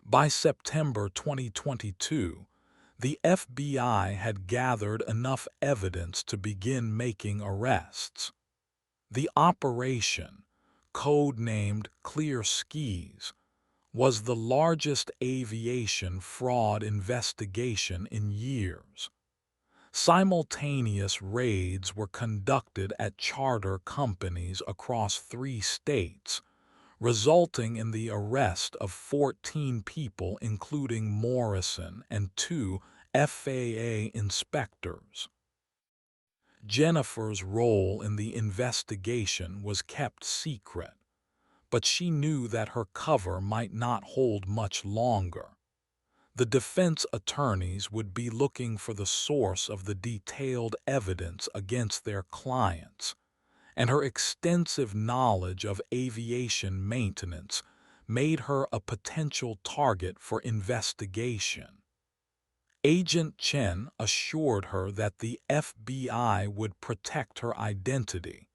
By September 2022, the FBI had gathered enough evidence to begin making arrests. The operation, code-named Clear Skies, was the largest aviation fraud investigation in years. Simultaneous raids were conducted at charter companies across 3 states, resulting in the arrest of 14 people including Morrison and 2 FAA inspectors. Jennifer's role in the investigation was kept secret, but she knew that her cover might not hold much longer. The defense attorneys would be looking for the source of the detailed evidence against their clients, and her extensive knowledge of aviation maintenance made her a potential target for investigation. Agent Chen assured her that the FBI would protect her identity,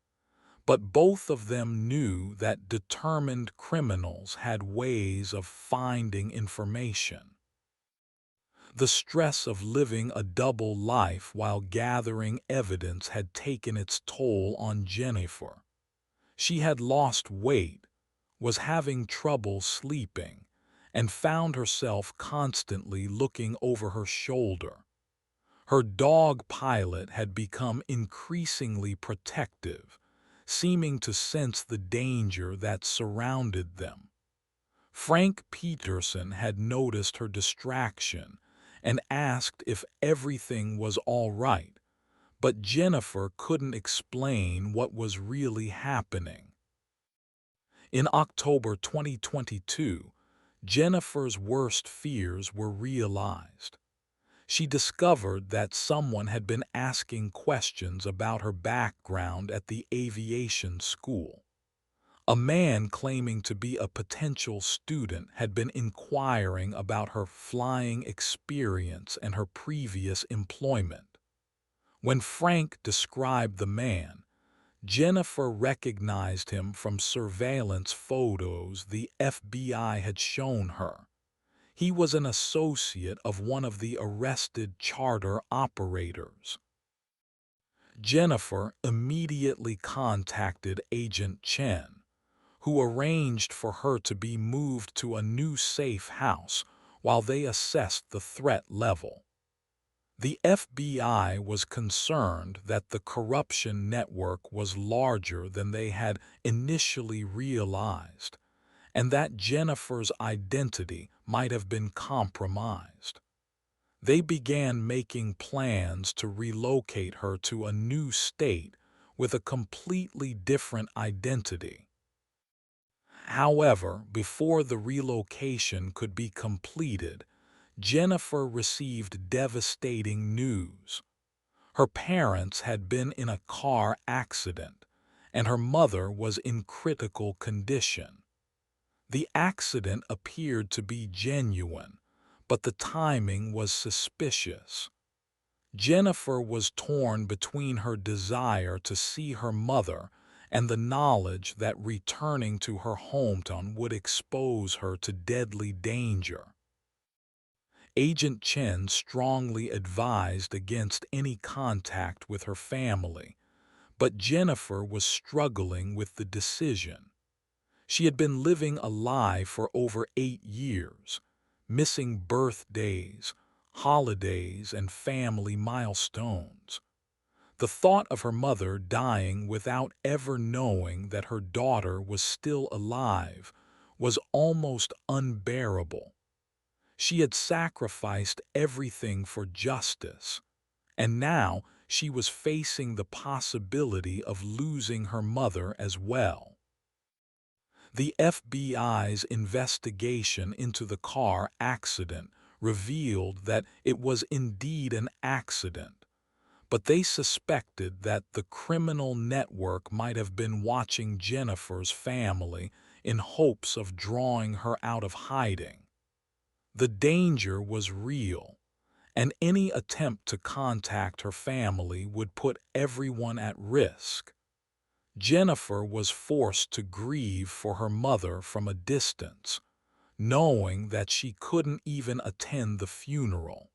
but both of them knew that determined criminals had ways of finding information. The stress of living a double life while gathering evidence had taken its toll on Jennifer. She had lost weight, was having trouble sleeping, and found herself constantly looking over her shoulder. Her dog Pilot had become increasingly protective, seeming to sense the danger that surrounded them. Frank Peterson had noticed her distraction and asked if everything was all right, but Jennifer couldn't explain what was really happening. In October 2022, Jennifer's worst fears were realized. She discovered that someone had been asking questions about her background at the aviation school. A man claiming to be a potential student had been inquiring about her flying experience and her previous employment. When Frank described the man, Jennifer recognized him from surveillance photos the FBI had shown her. He was an associate of one of the arrested charter operators. Jennifer immediately contacted Agent Chen, who arranged for her to be moved to a new safe house while they assessed the threat level. The FBI was concerned that the corruption network was larger than they had initially realized, and that Jennifer's identity might have been compromised. They began making plans to relocate her to a new state with a completely different identity. However, before the relocation could be completed, Jennifer received devastating news. Her parents had been in a car accident, and her mother was in critical condition. The accident appeared to be genuine, but the timing was suspicious. Jennifer was torn between her desire to see her mother and the knowledge that returning to her hometown would expose her to deadly danger. Agent Chen strongly advised against any contact with her family, but Jennifer was struggling with the decision. She had been living a lie for over 8 years, missing birthdays, holidays, and family milestones. The thought of her mother dying without ever knowing that her daughter was still alive was almost unbearable. She had sacrificed everything for justice, and now she was facing the possibility of losing her mother as well. The FBI's investigation into the car accident revealed that it was indeed an accident, but they suspected that the criminal network might have been watching Jennifer's family in hopes of drawing her out of hiding. The danger was real, and any attempt to contact her family would put everyone at risk. Jennifer was forced to grieve for her mother from a distance, knowing that she couldn't even attend the funeral.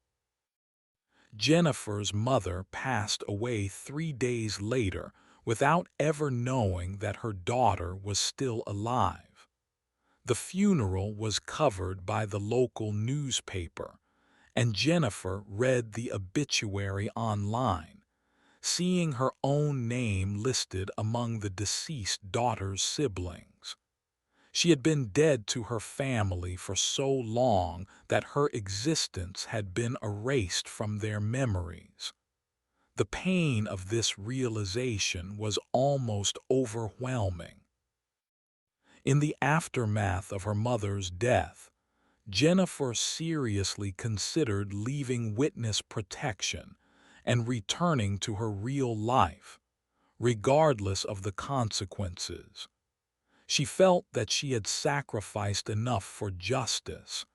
Jennifer's mother passed away 3 days later without ever knowing that her daughter was still alive. The funeral was covered by the local newspaper, and Jennifer read the obituary online, seeing her own name listed among the deceased daughter's siblings. She had been dead to her family for so long that her existence had been erased from their memories. The pain of this realization was almost overwhelming. In the aftermath of her mother's death, Jennifer seriously considered leaving witness protection and returning to her real life. regardless of the consequences. She felt that she had sacrificed enough for justice,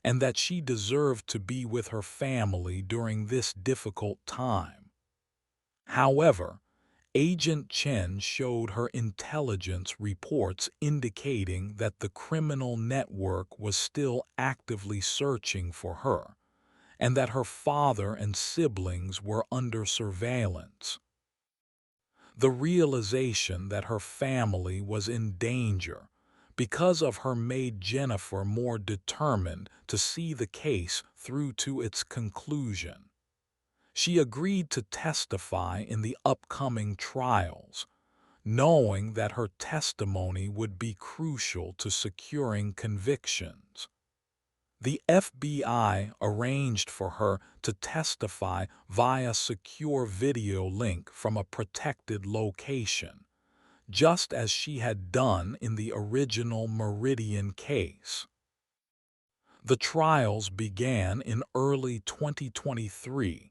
and that she deserved to be with her family during this difficult time. However, Agent Chen showed her intelligence reports indicating that the criminal network was still actively searching for her, and that her father and siblings were under surveillance. The realization that her family was in danger because of her made Jennifer more determined to see the case through to its conclusion. She agreed to testify in the upcoming trials, knowing that her testimony would be crucial to securing convictions. The FBI arranged for her to testify via secure video link from a protected location, just as she had done in the original Meridian case. The trials began in early 2023,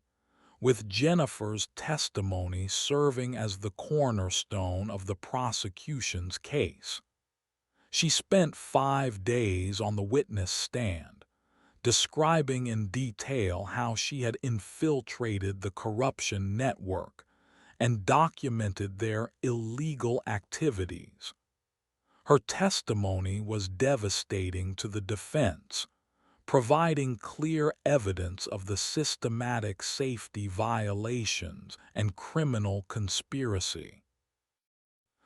with Jennifer's testimony serving as the cornerstone of the prosecution's case. She spent 5 days on the witness stand, describing in detail how she had infiltrated the corruption network and documented their illegal activities. Her testimony was devastating to the defense, providing clear evidence of the systematic safety violations and criminal conspiracy.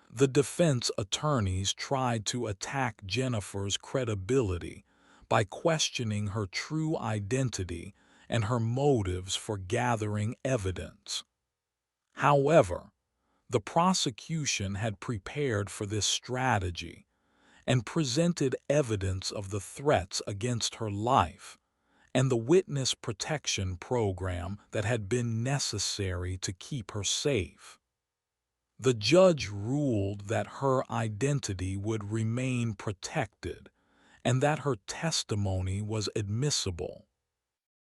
The defense attorneys tried to attack Jennifer's credibility by questioning her true identity and her motives for gathering evidence. However, the prosecution had prepared for this strategy and presented evidence of the threats against her life and the witness protection program that had been necessary to keep her safe. The judge ruled that her identity would remain protected and that her testimony was admissible.